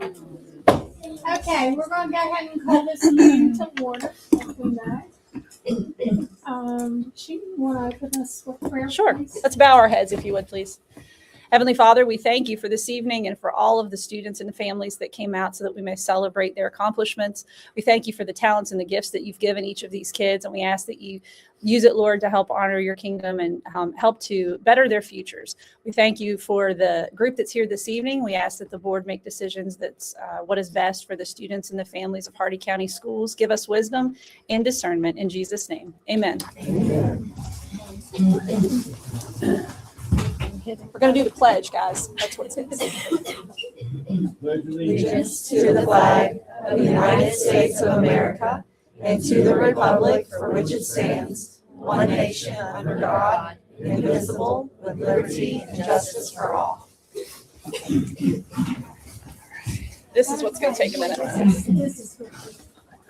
Okay, we're going to go ahead and call this meeting to order. She want to open us with prayer? Sure. Please? Let's bow our heads, if you would, please. Heavenly Father, we thank you for this evening and for all of the students and the families that came out so that we may celebrate their accomplishments. We thank you for the talents and the gifts that you've given each of these kids, and we ask that you use it, Lord, to help honor your kingdom and help to better their futures. We thank you for the group that's here this evening. We ask that the board make decisions that's what is best for the students and the families of Hardy County Schools. Give us wisdom and discernment in Jesus' name. Amen. Amen. We're going to do the pledge, guys. That's what it says. Allegiance to the flag of the United States of America and to the republic for which it stands, one nation under God, indivisible, with liberty and justice for all. This is what's going to take a minute. This is what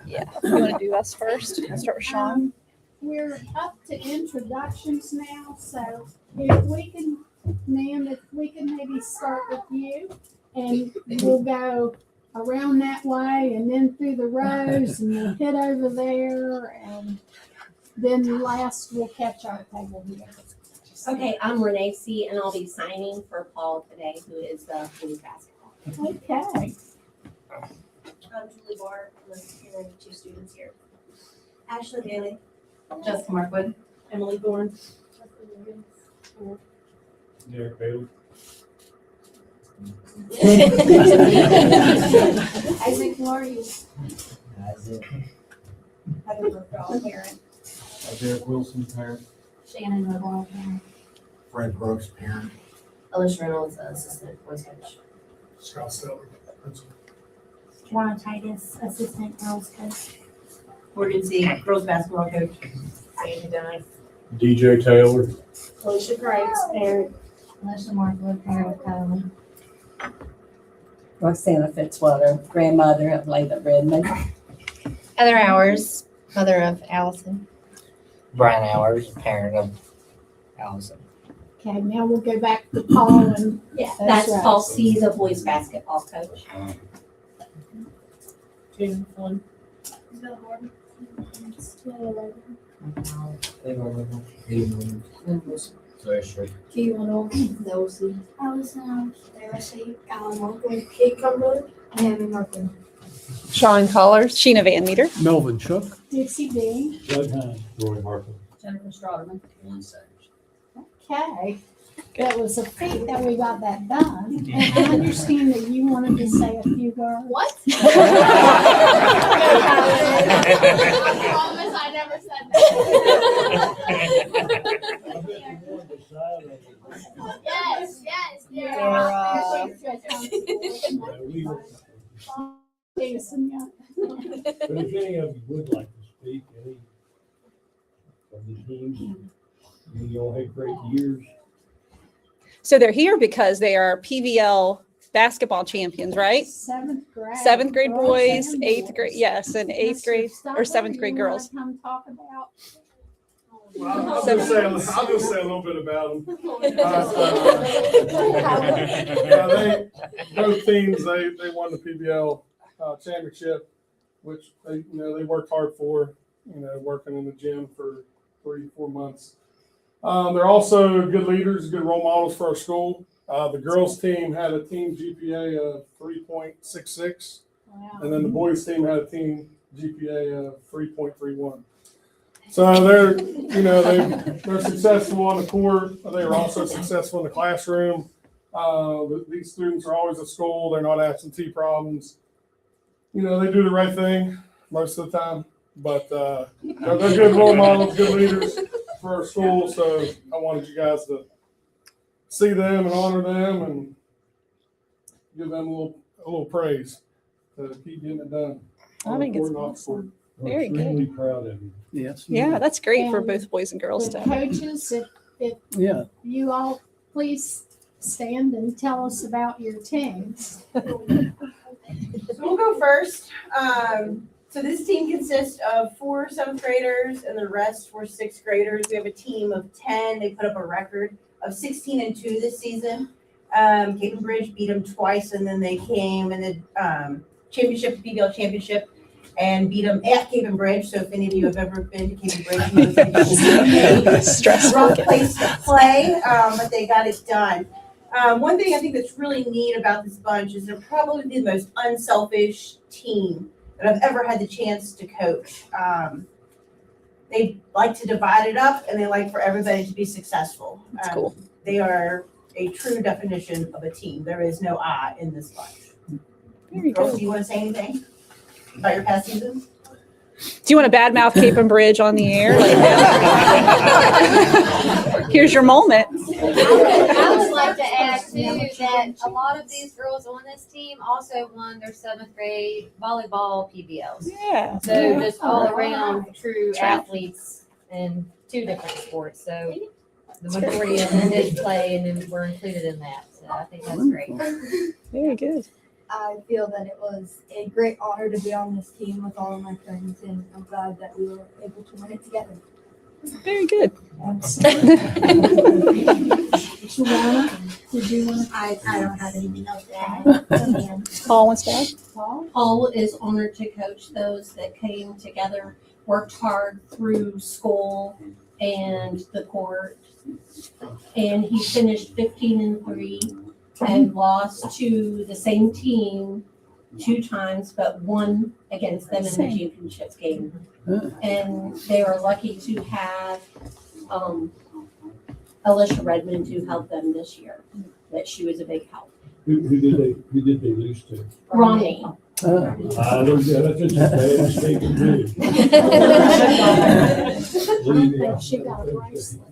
Yeah. You want to do us first? I'll start with Sean. we're up to introductions now, so if we can, ma'am, if we can maybe start with you, and we'll go around that way and then through the rows and we'll hit over there, and then last we'll catch our table here. Okay, I'm Renee C. and I'll be signing for Paul today, who is the women's basketball. Okay. I'm Julie Barr, I'm here, two students here. Ashley Bailey. Jessica Markwood. Emily Bourne. Derek Bailey. Isaac Laurie. Heather Brookdahl, parent. Derek Wilson, parent. Shannon Rebel, parent. Fred Brooks, parent. Alicia Reynolds, assistant boys coach. Scott Stelling, principal. Juana Titus, assistant girls coach. Morgan C. girls basketball coach. Sandy Dennis. DJ Taylor. Alicia Price, parent. Alicia Markwood, parent of Kylie. Roxana Fitzwater, grandmother of Layla Redmond. Heather Hours, mother of Allison. Brian Hours, parent of Allison. Okay, now we'll go back to Paul and Yeah, That's that's right. Paul C. the boys basketball coach. June Flynn. Keelan Olsen, Nosey. Allison, Darcy, Alan Markwood, Kate Cumberland, and Amy Markwood. Sean Collars. Sheena Van Meter. Melvin Shook. Dixie D. Doug Hines. Roy Harper. Jennifer Strotherman. Okay, that was a feat that we got that done. And I understand that you wanted to say a few words. What? I promise I never said that. Yes, Jason, yeah. But if any of you would like to speak, any of the teams, you all had great years. So they're here because they are PVL basketball champions, right? Seventh grade. Seventh grade Girls boys, and eighth boys. grade, yes, and eighth Mr. grade or Stutler, seventh grade you wanna girls. Come talk about. I'll just say a little bit about them. Both teams, they won the PBL championship, which they worked hard for, working in the gym for 3-4 months. They're also good leaders, good role models for our school. The girls team had a team GPA of 3.66, Wow. and then the boys team had a team GPA of 3.31. So they're successful on the court. They are also successful in the classroom. These students are always at school. They're not absentee problems. They do the right thing most of the time, but they're good role models, good leaders for our school. So I wanted you guys to see them and honor them and give them a little praise to keep getting it done. I think it's On the court and off the court. awesome. Very Extremely proud of you. Yes. Yeah, that's great for And both boys and girls The to. coaches, if Yeah. you all please stand and tell us about your teams. So we'll go first. So this team consists of 4 7th graders and the rest were 6th graders. We have a team of 10. They put up a record of 16-2 this season. Cape and Bridge beat them twice, and then they came in the championship, PBL championship, and beat them at Cape and Bridge. So if any of you have ever been to Cape and Bridge, you know it's a rough place to play, but they got it done. One thing I think that's really neat about this bunch is they're probably the most unselfish team that I've ever had the chance to coach. They like to divide it up, and they like for everybody to be successful. That's cool. They are a true definition of a team. There is no I in this bunch. Very Girls, good. do you want to say anything about your past season? Do you want to badmouth Cape and Bridge on the air? Here's your moment. I would like to add too that a lot of these girls on this team also won their 7th grade volleyball PBLs. Yeah. So just all around true athletes in 2 different sports. So the majority of them did play and then were included in that. So I think that's great. Very good. I feel that it was a great honor to be on this team with all of my friends, and I'm glad that we were able to win it together. Very good. Shawana, did you want to? I don't have anything else to add. Paul wants to add? Paul is honored to coach those that came together, worked hard through school and the court. And he finished 15-3 and lost to the same team 2 times, but won against them in the championship game. And they are lucky to have Alicia Redmond to help them this year. That she was a big help. Who did they lose to? Romney. That's just a bad mistake to do. She got a bracelet.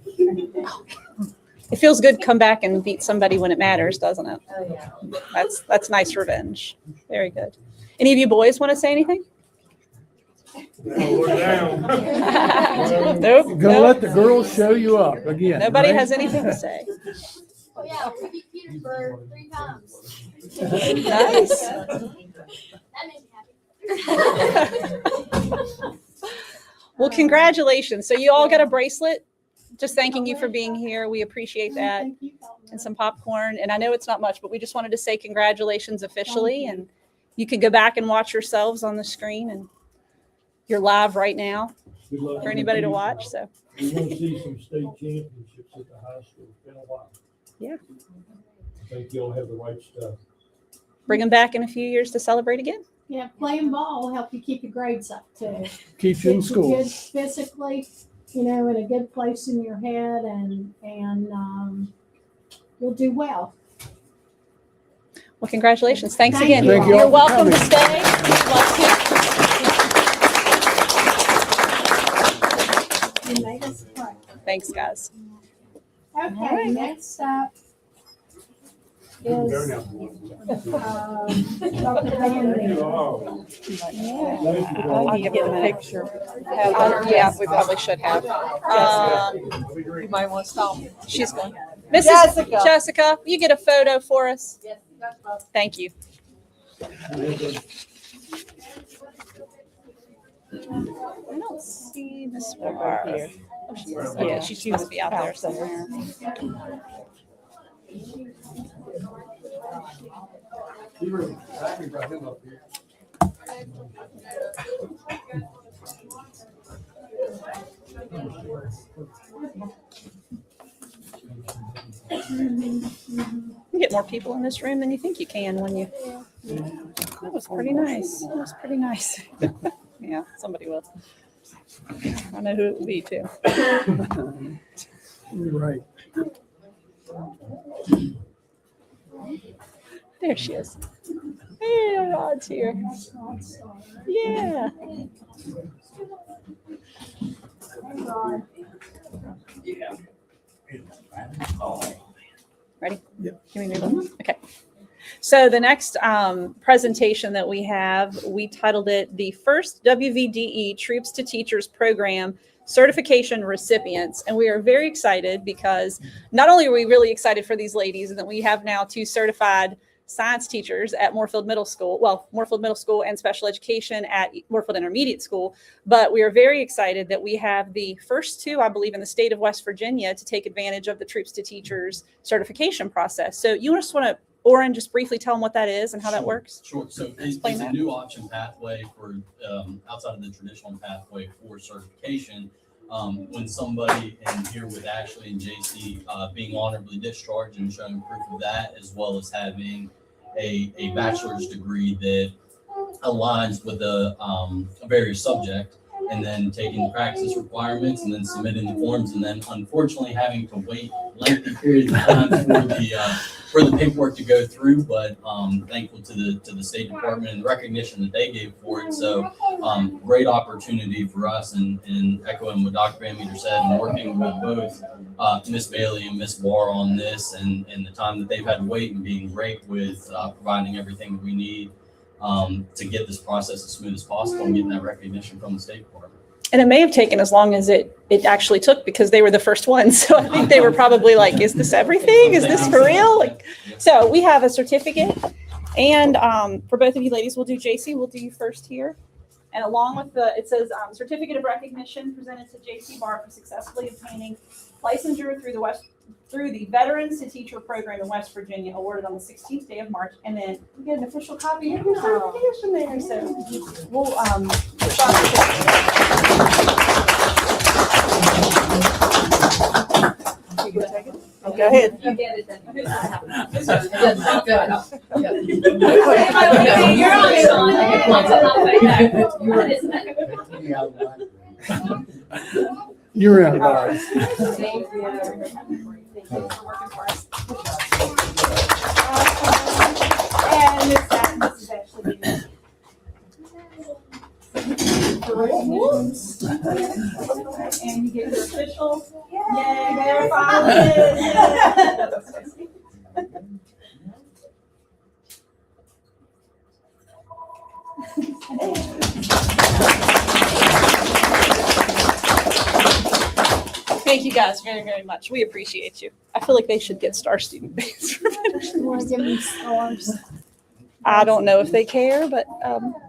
It feels good to come back and beat somebody when it matters, doesn't it? Oh, yeah. That's nice revenge. Very good. Any of you boys want to say anything? We're down. Nope. Gonna Nope. let the girls show you up again. Nobody right? has anything to say. Oh yeah, we beat Petersburg 3 times. Nice. That made me happy. Well, congratulations. So you all got a bracelet. Just thanking you for being here. We appreciate that. Thank you, Paulina. And some popcorn. And I know it's not much, but we just wanted to say congratulations officially. And you can go back and watch yourselves on the screen. And you're live right now Good luck. for anybody to watch. So We want to see some state championships at the high school. It's been a while. Yeah. I think you'll have the right stuff. bring them back in a few years to celebrate again. Yeah, playing ball will help you keep your grades up too. Keeps you in Keeps school. good physically, in a good place in your head, and you'll do well. Well, congratulations. Thanks Thank again. you. Thank you all You're for welcome to coming. stay. You made us pray. Thanks, guys. Okay, right. next up is Dr. Bandy. I'll give them a picture. Yeah, we probably should have. You might want to stop. She's going. Mrs. Jessica, you get a photo for us? Thank you. I don't see Miss Barr. Oh, she is. Okay, she must be out there somewhere. You get more people in this room than you think you can when you. That was pretty nice. That was pretty nice. Yeah, somebody will. I know who it will be too. Right. There she is. Hey, Rod's here. Yeah. Ready? Yep. Can we move on? Okay. So the next presentation that we have, we titled it the first WVDE Troops to Teachers Program Certification Recipients. And we are very excited because not only are we really excited for these ladies and that we have now 2 certified science teachers at Moorfield Middle School. Well, Moorfield Middle School and special education at Moorfield Intermediate School. But we are very excited that we have the first two, I believe, in the state of West Virginia to take advantage of the Troops to Teachers certification process. So you just want to, Oren, just briefly tell them what that is and how that works? Sure. So it's Explain a that. new option pathway for outside of the traditional pathway for certification. When somebody in here with Ashley and JC being honorably discharged and showing proof of that, as well as having a bachelor's degree that aligns with a various subject, and then taking the practice requirements and then submitting the forms, and then unfortunately having to wait lengthy periods of time for the paperwork to go through. But thankful to the State Department and the recognition that they gave for it. So great opportunity for us, and echoing what Dr. Van Meter said, and working with both Miss Bailey and Miss Barr on this, and the time that they've had to wait, and being great with providing everything that we need to get this process as smooth as possible and getting that recognition from the State Department. And it may have taken as long as it actually took, because they were the first ones. So I think they were probably like, is this everything? Is this for real? Like, so we have a certificate. And for both of you ladies, we'll do JC, we'll do you first here. And along with it says certificate of recognition presented to JC Barr for successfully obtaining licensure through the Veterans to Teacher program in West Virginia, awarded on the 16th day of March. And then we get an official copy of your certification there. So we'll Go ahead. You get it then. Good. You're on it, You're out of ours. Thank you. Thank you for working for us. And this is actually and you get your official. Yay, there finally Thank you guys very, very much. We appreciate you. I feel like they should get Star Student Bands for finishing. You want to give me stars? I don't know if they care, but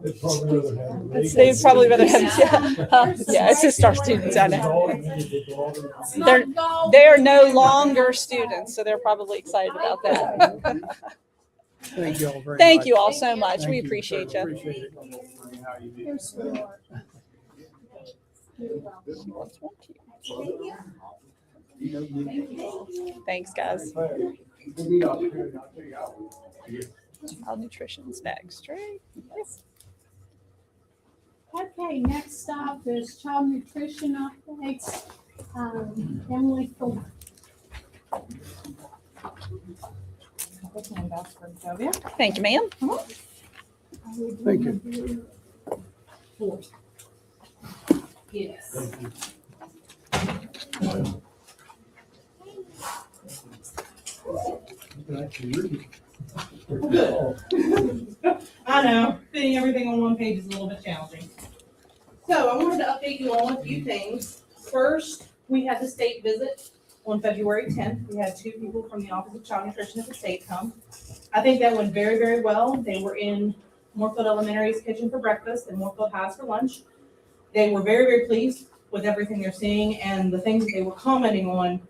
they'd probably rather have, yeah, it's just Star Students, I know. They are no longer students, so they're probably excited about that. Thank you all very much. Thank you all so much. Thank We you. appreciate you. Appreciate it. Here's sweetheart. Thanks, guys. Child nutrition's next, right? Yes. Okay, next up is child nutrition updates. Emily Thorne. Thank you, ma'am. Thank you. Yes. I know, fitting everything on one page is a little bit challenging. So I wanted to update you on a few things. First, we had the state visit on February 10th. We had 2 people from the Office of Child Nutrition at the state come. I think that went very, very well. They were in Moorfield Elementary's kitchen for breakfast and Moorfield High's for lunch. They were very, very pleased with everything they're seeing, and the things that they were commenting on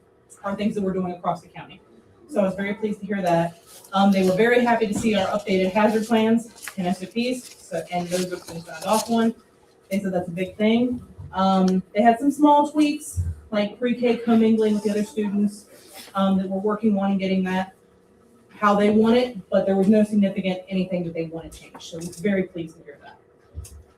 are things that we're doing across the county. So I was very pleased to hear that. They were very happy to see our updated hazard plans and SOPs, and those have been signed off on. They said that's a big thing. They had some small tweaks, like pre-K commingling with the other students, that we're working on and getting that how they want it, but there was no significant anything that they want to change. So I was very pleased to hear that.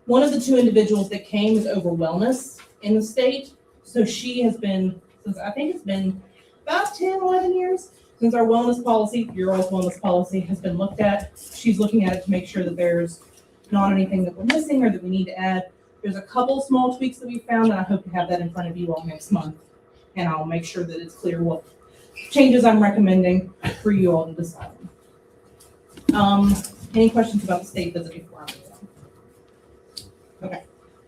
One of the 2 individuals that came is over wellness in the state. So she has been, since I think it's been about 10, 11 years, since our wellness policy, your all's wellness policy has been looked at. She's looking at it to make sure that there's not anything that we're missing or that we need to add. There's a couple small tweaks that we found, and I hope to have that in front of you all next month. And I'll make sure that it's clear what changes I'm recommending for you all to decide on. Any questions about the state visit before I move on? Okay.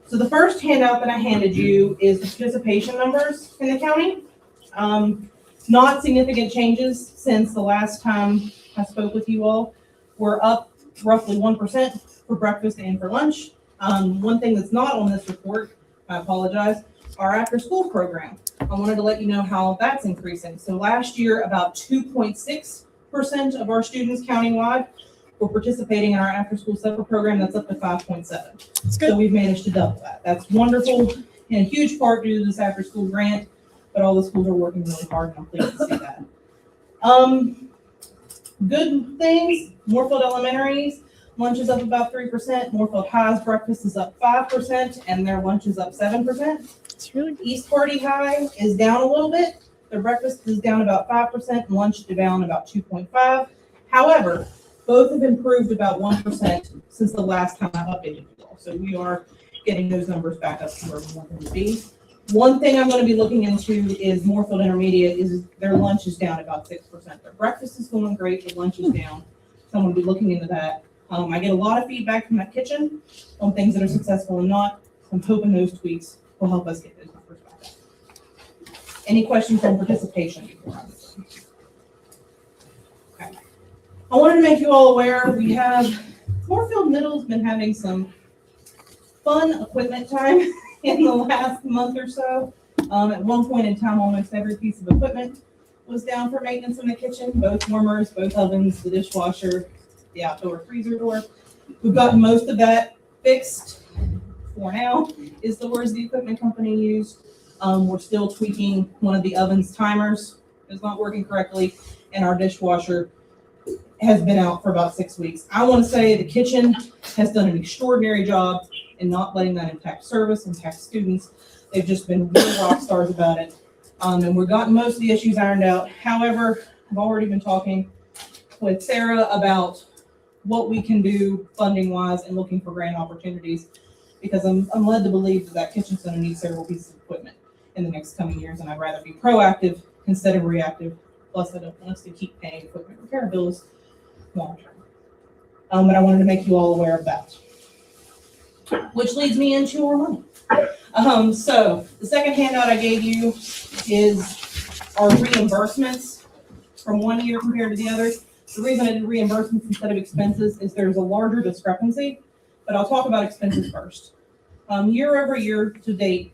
So the first handout that I handed you is the participation numbers in the county. Not significant changes since the last time I spoke with you all. We're up roughly 1% for breakfast and for lunch. One thing that's not on this report, I apologize, our after-school program. I wanted to let you know how that's increasing. So last year, about 2.6% of our students countywide were participating in our after-school supper program. That's up to 5.7. So we've managed to double that. That's wonderful, in huge part due to this after-school grant, but all the schools are working really hard, and I'm pleased to see that. Good things, Moorfield Elementary's lunch is up about 3%. Moorfield High's breakfast is up 5%, and their lunch is up 7%. It's really good. East Hardy High is down a little bit. Their breakfast is down about 5%, lunch is down about 2.5. However, both have improved about 1% since the last time I updated you all. So we are getting those numbers back up to where we want them to be. One thing I'm going to be looking into is Moorfield Intermediate is their lunch is down about 6%. Their breakfast is going great, the lunch is down. So I'm going to be looking into that. I get a lot of feedback from that kitchen on things that are successful and not. I'm hoping those tweaks will help us get those numbers back up. Any questions on participation before I move on? Okay. I wanted to make you all aware we have Moorfield Middle's been having some fun equipment time in the last month or so. At one point in time, almost every piece of equipment was down for maintenance in the kitchen, both warmers, both ovens, the dishwasher, the outdoor freezer door. We've gotten most of that fixed for now, is the words the equipment company used. We're still tweaking one of the oven's timers. It's not working correctly, and our dishwasher has been out for about 6 weeks. I want to say the kitchen has done an extraordinary job in not letting that impact service, impact students. They've just been real rock stars about it. And we've gotten most of the issues ironed out. However, I've already been talking with Sarah about what we can do funding wise and looking for grant opportunities, because I'm led to believe that kitchen's going to need several pieces of equipment in the next coming years, and I'd rather be proactive instead of reactive. Plus, I don't want us to keep paying equipment repair bills long term. But I wanted to make you all aware of that. Which leads me into our money. So the second handout I gave you is our reimbursements from one year compared to the other. The reason I did reimbursements instead of expenses is there's a larger discrepancy, but I'll talk about expenses first. Year over year to date,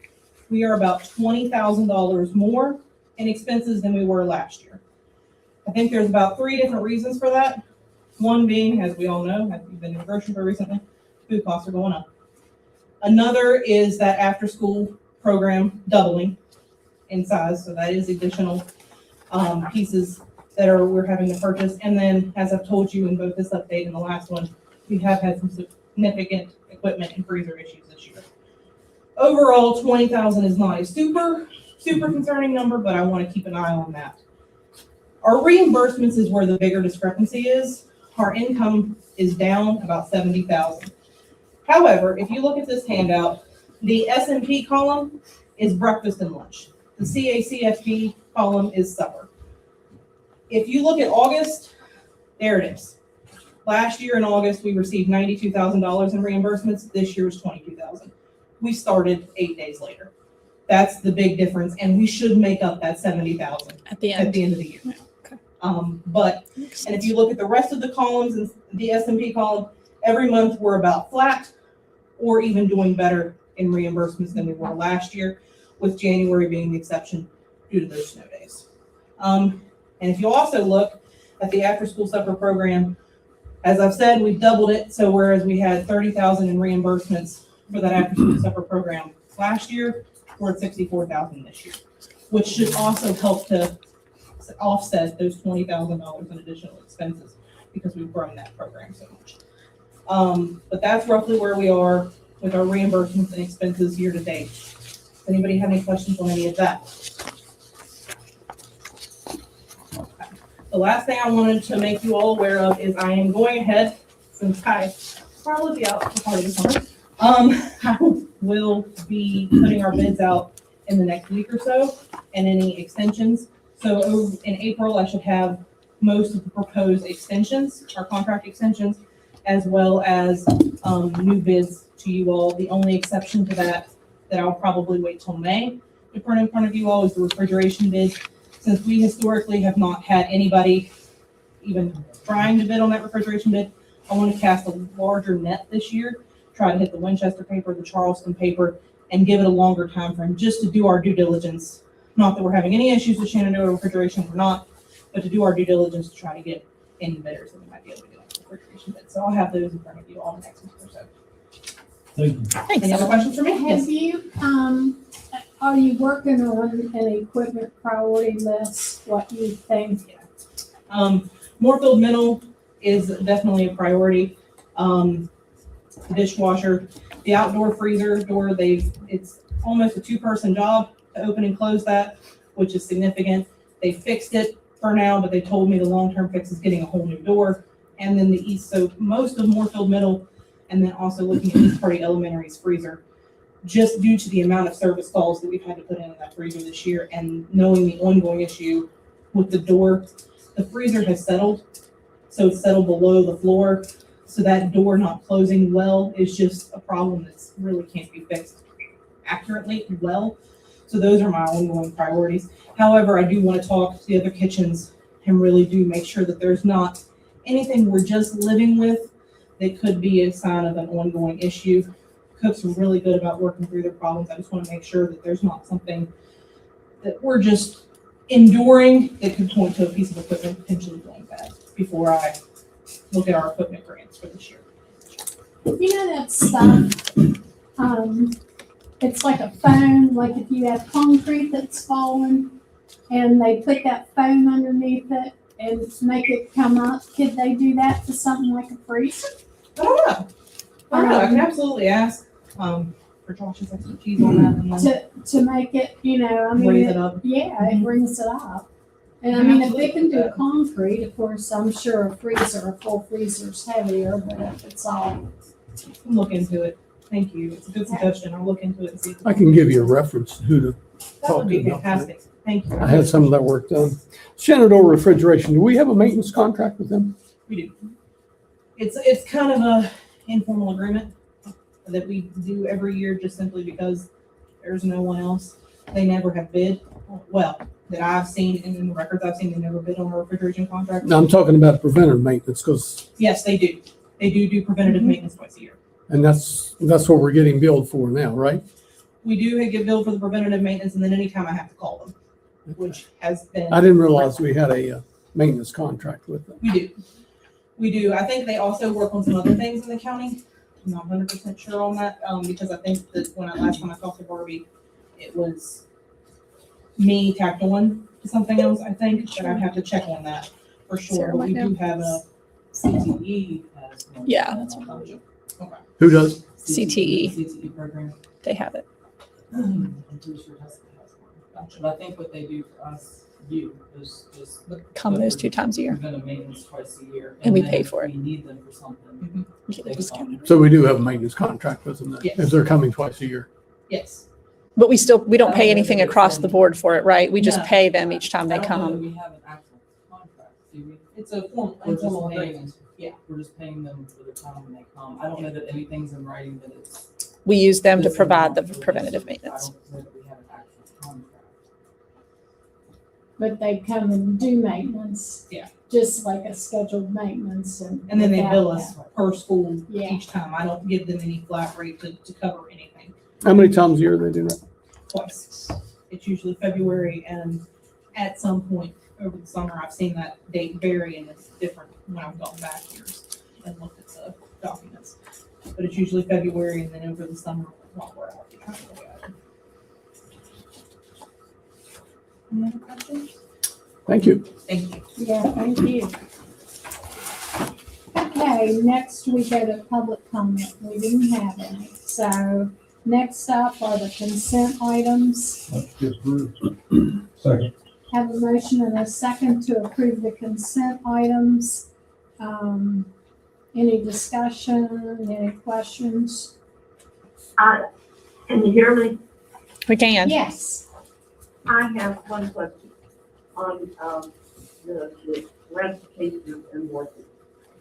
we are about $20,000 more in expenses than we were last year. I think there's about 3 different reasons for that. One being, as we all know, as we've been in the grocery store recently, food costs are going up. Another is that after-school program doubling in size, so that is additional pieces that we're having to purchase. And then, as I've told you in both this update and the last one, we have had some significant equipment and freezer issues this year. Overall, 20,000 is not a super concerning number, but I want to keep an eye on that. Our reimbursements is where the bigger discrepancy is. Our income is down about 70,000. However, if you look at this handout, the S&P column is breakfast and lunch. The CACFP column is supper. If you look at August, there it is. Last year in August, we received $92,000 in reimbursements. This year is $22,000. We started 8 days later. That's the big difference, and we should make up that $70,000 At the end. of the year. Yeah, okay. And if you look at the rest of the columns in the S&P column, every month we're about flat or even doing better in reimbursements than we were last year, with January being the exception due to those snow days. And if you also look at the after-school supper program, as I've said, we've doubled it. So whereas we had 30,000 in reimbursements for that after-school supper program last year, we're at 64,000 this year, which should also help to offset those $20,000 in additional expenses because we've grown that program so much. But that's roughly where we are with our reimbursements and expenses year to date. Does anybody have any questions on any of that? Okay. The last thing I wanted to make you all aware of is I am going ahead, since I probably be out for part of the summer, I will be putting our bids out in the next week or so and any extensions. So in April, I should have most of the proposed extensions, our contract extensions, as well as new bids to you all. The only exception to that I'll probably wait till May to put in front of you all is the refrigeration bid. Since we historically have not had anybody even trying to bid on that refrigeration bid. I want to cast a larger net this year, try to hit the Winchester paper, the Charleston paper, and give it a longer time frame just to do our due diligence. Not that we're having any issues with Shenandoah refrigeration, we're not, but to do our due diligence to try to get any bidders that we might be able to get on the refrigeration bid. So I'll have those in front of you all in the next week or so. Thank you. Any other questions for me? Yes. Have you, are you working on an equipment priority list, what you think? Moorfield Middle is definitely a priority. The dishwasher, the outdoor freezer door, it's almost a two-person job to open and close that, which is significant. They fixed it for now, but they told me the long-term fix is getting a whole new door. And then the east, so most of Moorfield Middle, and then also looking at East Party Elementary's freezer, just due to the amount of service calls that we've had to put in that freezer this year and knowing the ongoing issue with the door, the freezer has settled. So it's settled below the floor. So that door not closing well is just a problem that's really can't be fixed accurately well. So those are my ongoing priorities. However, I do want to talk to the other kitchens and really do make sure that there's not anything we're just living with that could be a sign of an ongoing issue. Cooks are really good about working through their problems. I just want to make sure that there's not something that we're just enduring that could point to a piece of equipment potentially going bad before I look at our equipment grants for this year. You know that stuff, it's like a foam, like if you have concrete that's fallen and they put that foam underneath it and make it come up, could they do that to something like a freezer? I don't know. I can absolutely ask for Josh's expertise on that and then To make it, you know, I mean, raise it up. yeah, it brings it up. And I mean, if they can do concrete, of course, I'm sure a full freezer's heavier, but if it's all. Look into it. Thank you. It's a good suggestion. I'll look into it and see. I can give you a reference to who to That would be talk to about fantastic. Thank you. I had some of that work done. Shenandoah Refrigeration, do we have a maintenance contract with them? We do. It's kind of a informal agreement that we do every year just simply because there's no one else. They never have bid. Well, that I've seen in the records I've seen, they never bid on a refrigeration contract. No, I'm talking about preventative maintenance because, Yes, they do. They do preventative maintenance twice a year. and that's what we're getting billed for now, right? We do get billed for the preventative maintenance and then anytime I have to call them, which has been. I didn't realize we had a maintenance contract with them. We do. We do. I think they also work on some other things in the county. I'm not 100% sure on that, because I think that last time I talked to Barbie, it was me tacked on to something else, I think, but I'd have to check on that for sure. Sarah But we might know. do have a CTE. has one. Yeah, that's what Okay. Who does? CTE. CTE program. They have it. I'm pretty sure Jessica has one. But I think what they do for us, is just. Come those 2 times a year. Preventive maintenance twice a year. And we then pay for it. if we need them for something. We get a discount. So we do have a maintenance contract with them then, Yes. if they're coming twice a year. Yes. But we don't pay anything across the board for it, right? We just No. pay them each time they I don't know that come. we have an actual contract, do we? It's a formal, We're just informal paying agreement. them. Yeah. We're just paying them for the time when they come. I don't know that anything's in writing that it's. We use them to this is provide the not for preventative this. maintenance. I don't know that we have an actual contract. But they come and do maintenance. Yeah. Just like a scheduled maintenance And then they without bill us that. per school Yeah. each time. I don't give them any flat rate to cover anything. How many times a year they do that? Twice. It's usually February and at some point over the summer, I've seen that date vary and it's different when I've gone back years and looked at the documents. But it's usually February and then over the summer while we're out. we kind of look at it. Any other questions? Thank you. Thank you. Yeah, thank you. Okay, next we go to public comment. We didn't have any. So next up are the consent items. Just moved. Second. Have a motion and a second to approve the consent items. Any discussion, any questions? Can you hear me? We can. Yes. I have one question on the ratification invoices.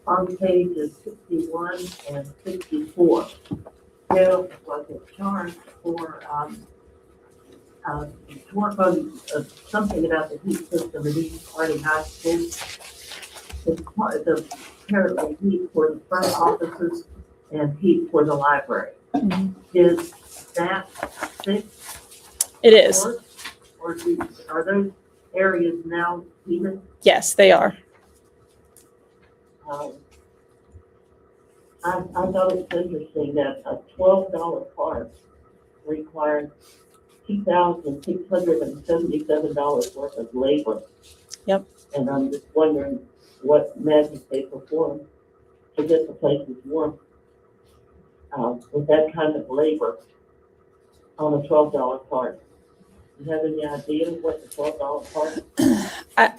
On pages 61 and 64, there was a charge for to work on something about the heat system at East Party High School. the apparently heat for the front offices and heat for the library. Is that fixed? It is. Or are those areas now heated? Yes, they are. I thought it was interesting that a $12 part required $2,677 worth of labor. Yep. And I'm just wondering what magic they perform to get the places warm with that kind of labor on a $12 part. Do you have any idea what the $12 part?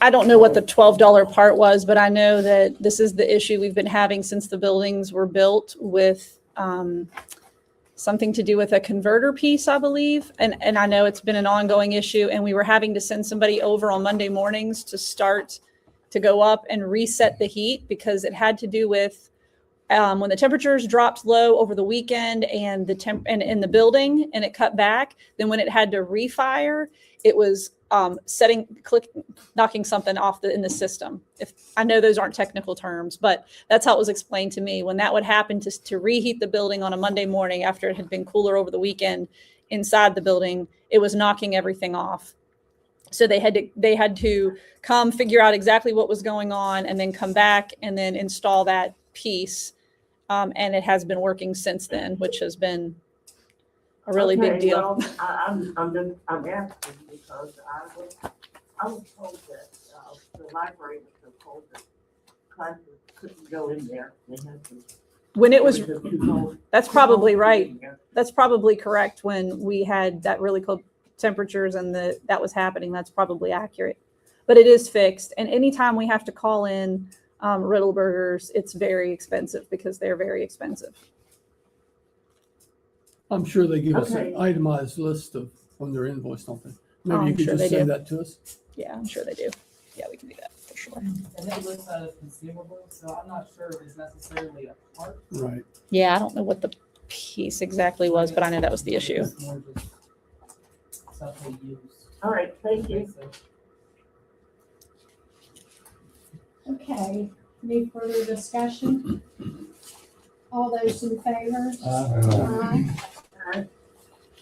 I don't know what the $12 part was, but I know that this is the issue we've been having since the buildings were built with something to do with a converter piece, I believe. And I know it's been an ongoing issue, and we were having to send somebody over on Monday mornings to start to go up and reset the heat because it had to do with when the temperatures dropped low over the weekend and the in the building and it cut back, then when it had to refire, it was knocking something off in the system. If I know those aren't technical terms, but that's how it was explained to me. When that would happen to reheat the building on a Monday morning after it had been cooler over the weekend inside the building, it was knocking everything off. So they had to come figure out exactly what was going on and then come back and then install that piece. And it has been working since then, which has been a really big deal. Well, I'm asking because I was told that the library was so cold that classes couldn't go in there. They had to. When it was, just too cold. that's probably right. That's probably correct. When we had that really cold temperatures and that was happening, that's probably accurate. But it is fixed. And anytime we have to call in Riddlebergers, it's very expensive because they're very expensive. I'm sure they give us Okay. an itemized list of when they're invoiced, don't they? Maybe I'm you could sure just they send do. that to us. Yeah, I'm sure they do. Yeah, we can do that for sure. And they list that as consumable, so I'm not sure if it's necessarily a part. Right. Yeah, I don't know what the piece exactly was, but I know that was the issue. It's more just stuff they use. All right, thank you. Okay, any further discussion? All those in favor? Aye.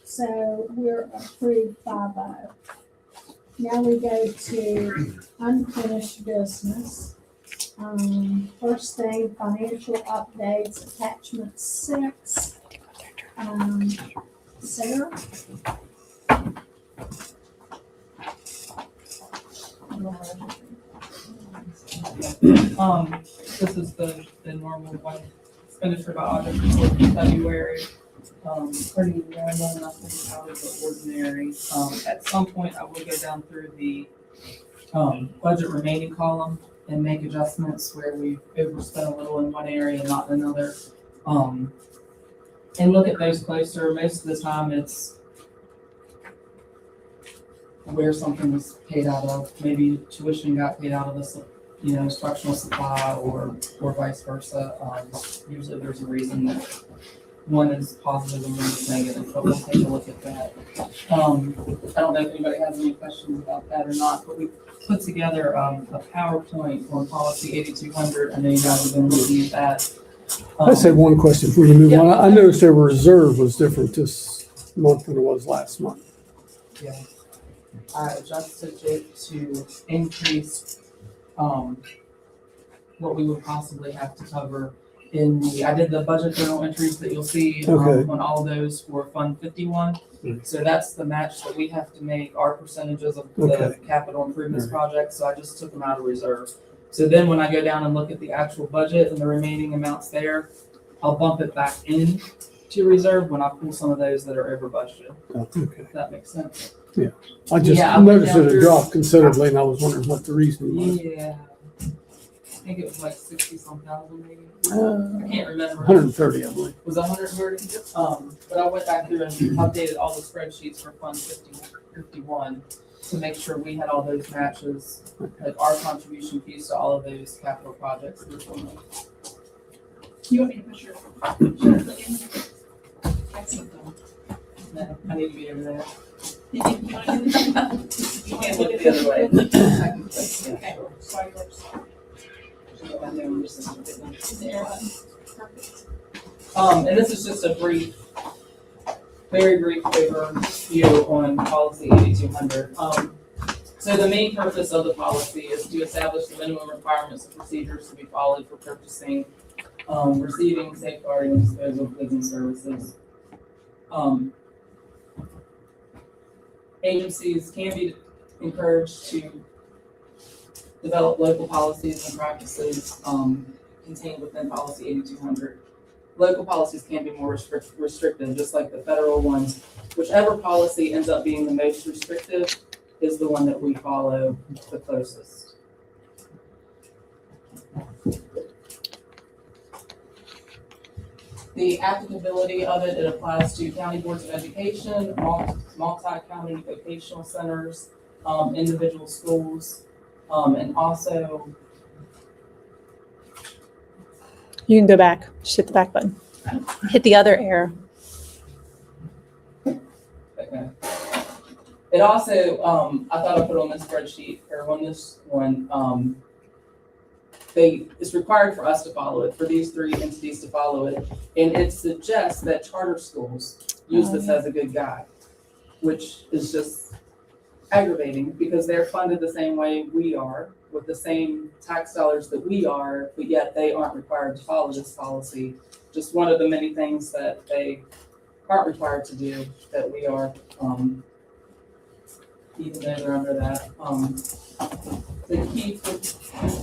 So we're approved 5-0. Now we go to unfinished business. First thing, financial updates, attachment 6. Sarah? This is the normal one, expenditure by audit report for February. Pretty normal, nothing out of the ordinary. At some point, I will go down through the, budget remaining column and make adjustments where we've overspent a little in one area and not in another. And look at those closer. Most of the time, it's where something was paid out of. Maybe tuition got paid out of the, instructional supply or vice versa. Usually there's a reason that one is positive and one is negative, but we'll take a look at that. I don't know if anybody has any questions about that or not, but we put together a PowerPoint on policy 8200. I know you guys have been looking at that. I just have one question before you move Yeah. on. I noticed their reserve was different this month than it was last month. Yeah. I adjusted it to increase, what we would possibly have to cover I did the budget journal entries that you'll see Okay. on all of those for Fund 51. So that's the match that we have to make our percentages of the Okay. capital improvements Right. project. So I just took them out of reserve. So then when I go down and look at the actual budget and the remaining amounts there, I'll bump it back in to reserve when I pull some of those that are over budgeted. Okay. If that makes sense. I just Yeah, I went noticed down that it through- dropped considerably and I was wondering what the reason was. Yeah. I think it was like 60-some thousand maybe. Uh, I can't remember. 130, I believe. Was 130? But I went back through and updated all the spreadsheets for Fund 51 to make sure we had all those matches, like our contribution piece to all of those capital projects. that we're doing. You want me to push your? No, I need to be over there. You You can't look the other way. Okay, so yours. And this is just a very brief overview on policy 8200. So the main purpose of the policy is to establish the minimum requirements and procedures to be followed for purchasing, receiving, safeguarding, and disposal of goods and services. Agencies can be encouraged to develop local policies and practices contained within policy 8200. Local policies can be more restrictive, just like the federal ones. Whichever policy ends up being the most restrictive is the one that we follow the closest. The applicability of it, it applies to county boards of education, multi-county vocational centers, individual schools, and also. You can go back. Just hit the back button. Hit the other arrow. Okay. It also, I thought I put on this spreadsheet, or on this one, it's required for us to follow it, for these three entities to follow it. And it suggests that charter schools use this as a good guide, which is just aggravating because they're funded the same way we are, with the same tax dollars that we are, but yet they aren't required to follow this policy. Just one of the many things that they aren't required to do that we are, even though they're under that. The key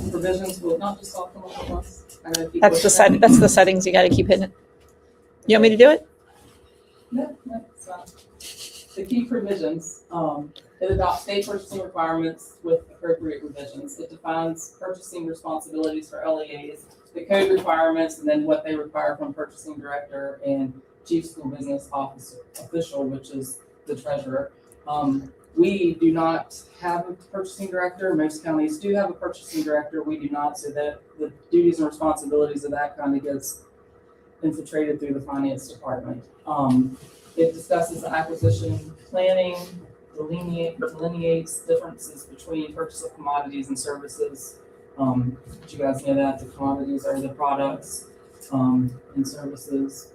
provisions will not just all come up at once. That's the settings. You got to keep hitting it. You want me to do it? No, it's not. The key provisions, it adopts state purchasing requirements with appropriate revisions. It defines purchasing responsibilities for LEAs, the code requirements, and then what they require from purchasing director and chief school business officer official, which is the treasurer. We do not have a purchasing director. Most counties do have a purchasing director. We do not, so that the duties and responsibilities of that kind of gets infiltrated through the finance department. It discusses the acquisition planning, delineates differences between purchase of commodities and services. You guys know that the commodities are the products and services.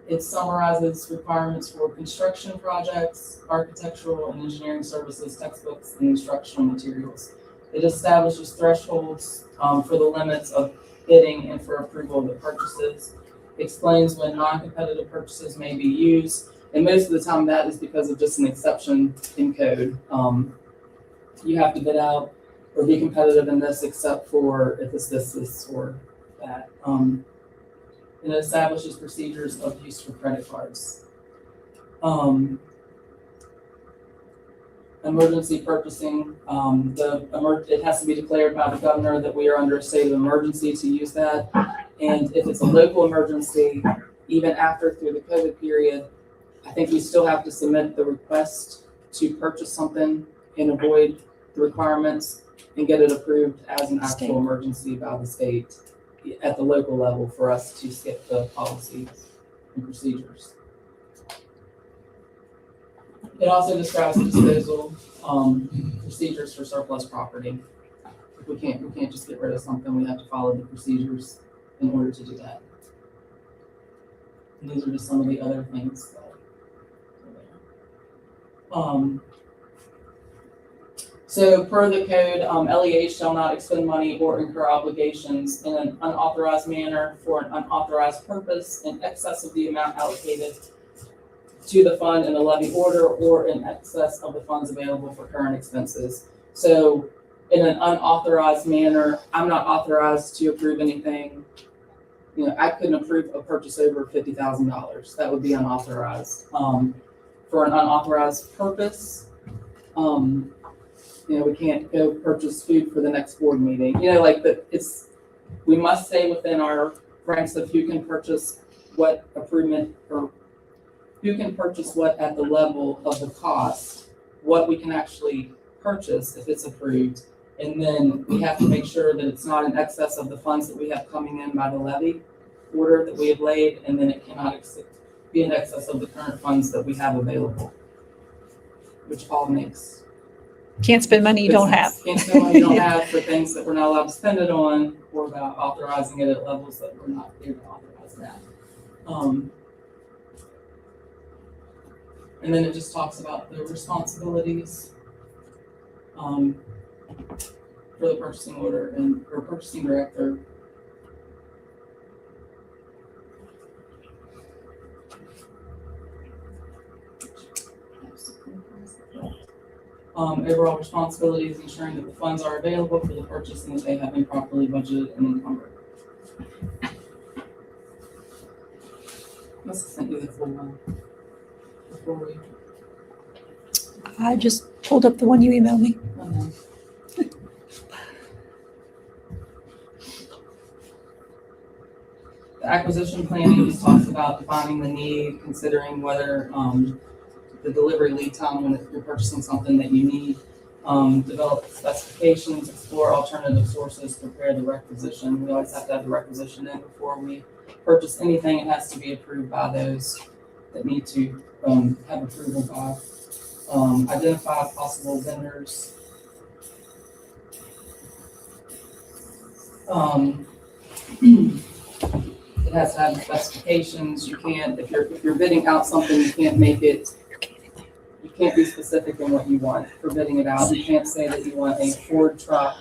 It summarizes requirements for construction projects, architectural and engineering services, textbooks, and instructional materials. It establishes thresholds for the limits of bidding and for approval of the purchases. Explains when non-competitive purchases may be used, and most of the time that is because of just an exception in code. You have to bid out or be competitive in this except for if it's this, or that. It establishes procedures of use for credit cards. Emergency purchasing, it has to be declared by the governor that we are under a state of emergency to use that. And if it's a local emergency, even after through the COVID period, I think we still have to submit the request to purchase something and avoid the requirements and get it approved as an actual emergency by the state at the local level for us to skip the policies and procedures. It also describes the disposal procedures for surplus property. We can't just get rid of something. We have to follow the procedures in order to do that. And these are just some of the other things that are there. So per the code, LEAs shall not expend money or incur obligations in an unauthorized manner for an unauthorized purpose in excess of the amount allocated to the fund in the levy order or in excess of the funds available for current expenses. So in an unauthorized manner, I'm not authorized to approve anything. You know, I couldn't approve a purchase over $50,000. That would be unauthorized. For an unauthorized purpose, you know, we can't go purchase food for the next board meeting. You know, like we must stay within our ranks of who can purchase what improvement or who can purchase what at the level of the cost, what we can actually purchase if it's approved. And then we have to make sure that it's not in excess of the funds that we have coming in by the levy order that we have laid, and then it cannot be in excess of the current funds that we have available, which all makes Can't spend money you don't have. Can't spend money you don't have for things that we're not allowed to spend it on, or about authorizing it at levels that we're not able to authorize that. And then it just talks about the responsibilities for the purchasing order or purchasing director. Overall responsibilities, ensuring that the funds are available for the purchase and that they have been properly budgeted and encumbered. Must have sent you the full one before we. I just pulled up the one you emailed me. The acquisition planning just talks about defining the need, considering whether the delivery lead time when you're purchasing something that you need, develop specifications, explore alternative sources, prepare the requisition. We always have to have the requisition in before we purchase anything. It has to be approved by those that need to have approval by. Identify possible vendors. It has to have specifications. You can't, if you're bidding out something, you can't make it. You can't be specific in what you want for bidding it out. You can't say that you want a Ford truck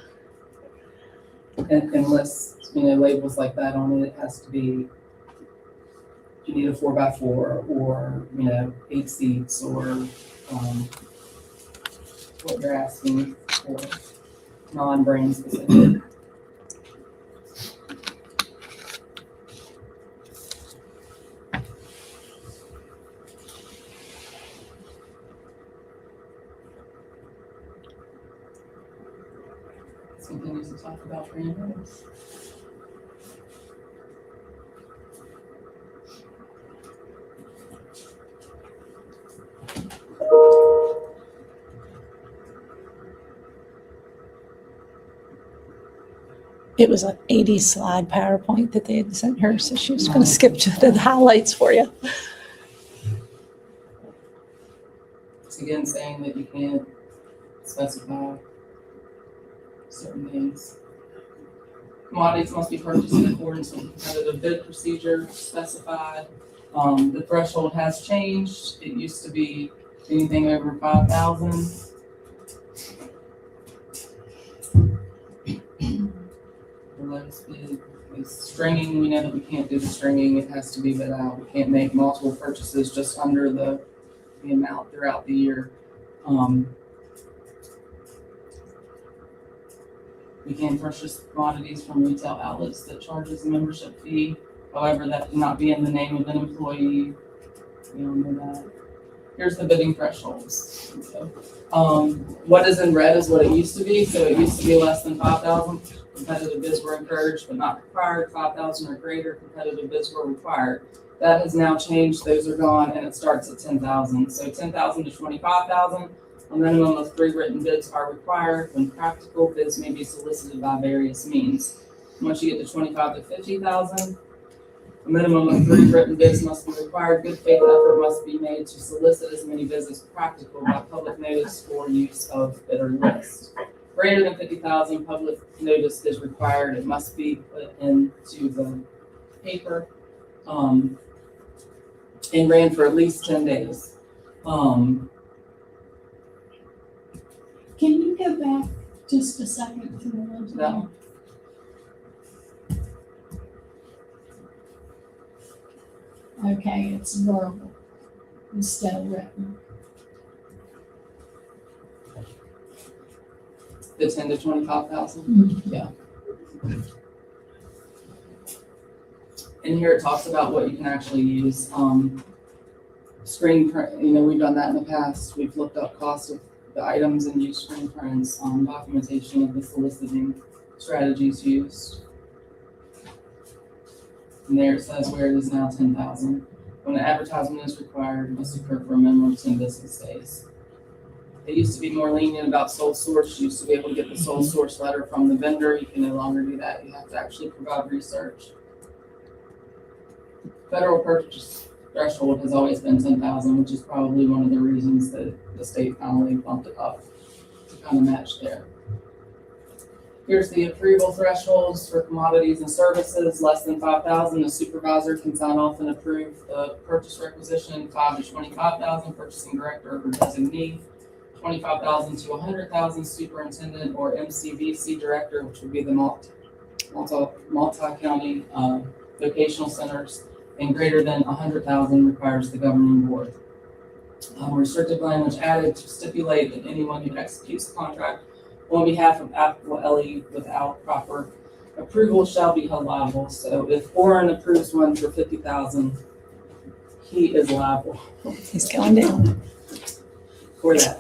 and list, labels like that on it. It has to be. You need a 4x4 or 8 seats or what you're asking for, non-brand specific. Continues to talk about brand names. It was an 80 slide PowerPoint that they had sent her, so she was going to skip to the highlights for you. It's again saying that you can't specify certain things. Commodities must be purchased in accordance with competitive bid procedure specified. The threshold has changed. It used to be anything over 5,000. The lowest bid is stringing. We know that we can't do the stringing. It has to be bid out. We can't make multiple purchases just under the amount throughout the year. We can purchase commodities from retail outlets that charges a membership fee. However, that cannot be in the name of an employee. We all know that. Here's the bidding thresholds. So, what is in red is what it used to be. So it used to be less than 5,000. Competitive bids were encouraged but not required. 5,000 or greater competitive bids were required. That has now changed. Those are gone, and it starts at 10,000. So 10,000 to 25,000. A minimum of 3 written bids are required. When practical, bids may be solicited by various means. Once you get to 25 to 50,000, a minimum of 3 written bids must be required. Good faith effort must be made to solicit as many bids as practical by public notice or use of bidder list. Greater than 50,000, public notice is required. It must be put into the paper and ran for at least 10 days. Can you go back just a second to the one? No. Okay, it's verbal instead of written. The 10 to 25,000. Yeah. And here it talks about what you can actually use. Screen print, we've done that in the past. We've looked up cost of the items and used screen prints, documentation of the soliciting strategies used. And there it says where it is now 10,000. When an advertisement is required, it must occur for a minimum of 10 business days. It used to be more lenient about sole source. You used to be able to get the sole source letter from the vendor. You can no longer do that. You have to actually provide research. Federal purchase threshold has always been 10,000, which is probably one of the reasons that the state finally bumped it up to kind of match there. Here's the approval thresholds for commodities and services, less than 5,000, the supervisor can sign off and approve the purchase requisition, 5 to 25,000, purchasing director or designee, 25,000 to 100,000, superintendent or MCVC director, which would be the multi-county vocational centers, and greater than 100,000 requires the governing board. Restrictive language added to stipulate that anyone who executes the contract on behalf of applicable LE without proper approval shall be held liable. So if Warren approves one for 50,000, he is liable. He's going down. For that.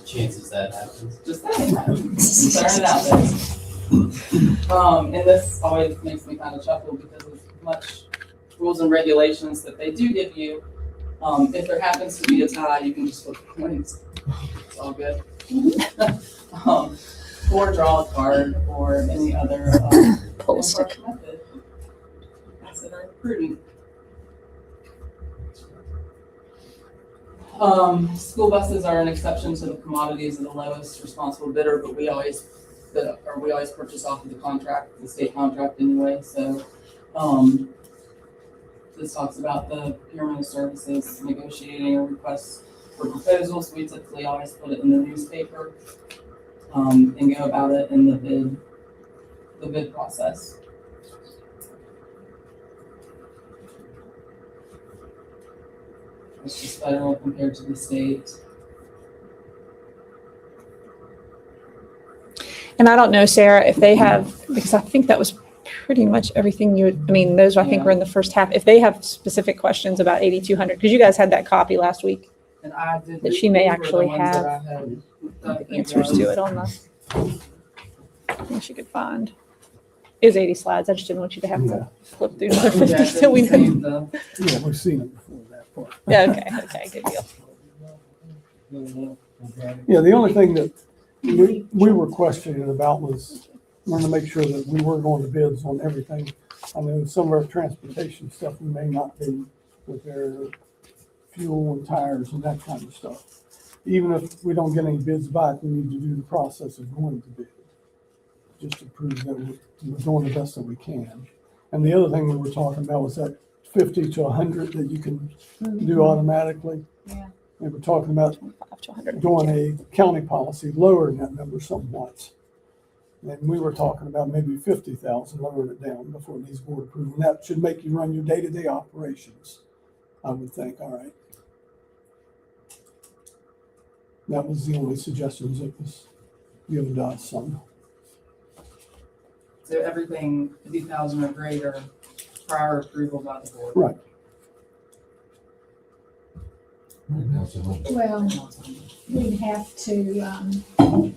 Chances that happens. Just saying. Throwing it out there. And this always makes me kind of chuckle because of much rules and regulations that they do give you. If there happens to be a tie, you can just flip the coins. It's all good. Or draw a card or any other Pull a stick. method. Consider prudent. School buses are an exception to the commodities of the lowest responsible bidder, but we always purchase off of the contract, the state contract anyway. So this talks about the procurement of services, negotiating a request for proposals. We typically always put it in the newspaper and go about it in the bid process. It's just federal compared to the state. And I don't know, Sarah, if they have, because I think that was pretty much everything you would, I mean, those I think were in the first half. If they have specific questions about 8,200, because you guys had that copy last week. And I did. That she may these were actually the ones that have I had the answers to it on the, I think she could find. It was 80 slides. I just didn't want you to have to flip through another 50 so we know. Yeah, we've seen it before, that part. Yeah, okay, good deal. Yeah, the only thing that we were questioning about was, wanting to make sure that we were going to bids on everything. I know some of our transportation stuff, we may not be with their fuel and tires and that kind of stuff. Even if we don't get any bids back, we need to do the process of going to bid, just to prove that we're doing the best that we can. And the other thing we were talking about was that 50 to 100 that you can do automatically. Yeah. We were talking about 5 to 100. doing a county policy, lowering that number somewhat. And we were talking about maybe 50,000, lowering it down before it needs board approval. And that should make you run your day-to-day operations, I would think. All right. That was the only suggestions that was given to us on. So everything 50,000 or greater, prior approval by the board. Right. Well, we'd have to,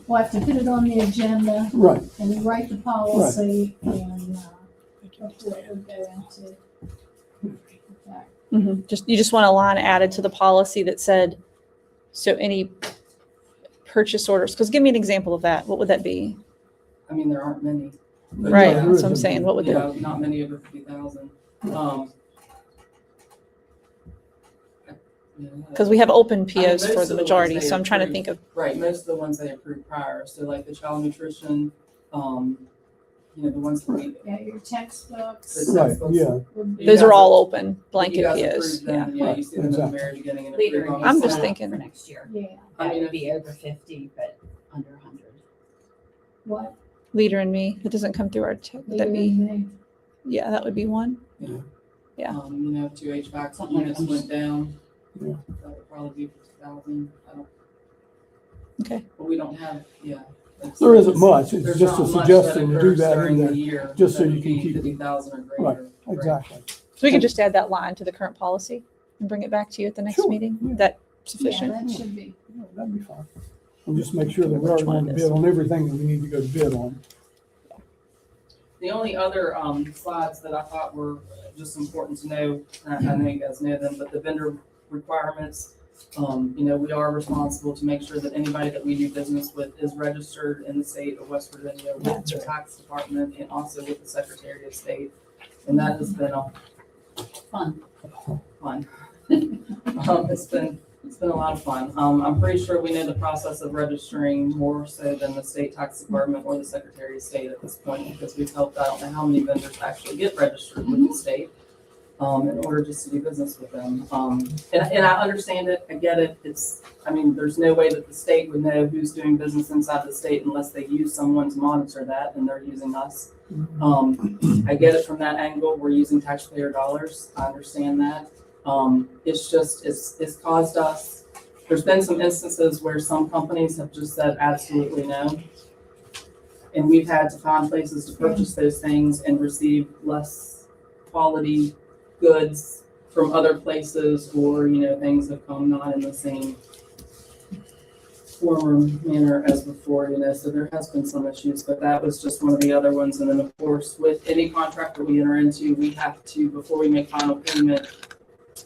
we'll have to put it on the agenda. Right. And write the policy and, before it would go into effect. You just want a line added to the policy that said, so any purchase orders, because give me an example of that. What would that be? I mean, there aren't many. Right, that's what I'm saying. What would Yeah, that? not many over 50,000. Because we have open I mean, POs most for of the ones majority, they so I'm trying to approve- think of, Right, most of the ones they approved prior, so like the child nutrition, the ones that we. Yeah, your textbooks. the Right, textbooks. yeah. would be- those are all open You blanket guys POs. approved them, Yeah. yeah, you see them in the Exactly. marriage getting an Leader approval. I'm needs just to thinking- for next year. Yeah, I That mean, would be over 50, but under 100. what? Leader and me, it doesn't come through our, would that be, yeah, that would be one. Yeah. 2 HVAC Something like units that. went down. Yeah. That would probably be 50,000. I don't. Okay. But we don't have, yeah. There isn't much. It's There's just not a much suggestion that to do occurs that in during the there, year just so that you would can be keep it. 50,000 or Right, greater. exactly. So we could just add that line to the current policy and bring it back to you at the next Sure, meeting? yeah. That Yeah, sufficient? that should be. Yeah, that'd be fine. And just make sure that we are Which one going to it bid is. on everything that we need to go to bid on. The only other slides that I thought were just important to know, and I know you guys know them, but the vendor requirements. We are responsible to make sure that anybody that we do business with is registered in the state of West Virginia with That's the right. tax department and also with the Secretary of State. And that has been Fun. fun. It's been It's been a lot of fun. I'm pretty sure we know the process of registering more so than the state tax department or the Secretary of State at this point, because we've helped, I don't know how many vendors actually get registered with the state in order just to do business with them. And I understand it, I get it. There's no way that the state would know who's doing business inside the state unless they use someone to monitor that, and they're using us. I get it from that angle. We're using taxpayer dollars. I understand that. It's caused us, there's been some instances where some companies have just said absolutely no. And we've had to find places to purchase those things and receive less quality goods from other places, or, things have come not in the same form or manner as before, so there has been some issues, but that was just one of the other ones. And then of course, with any contract that we enter into, we have to, before we make final payment,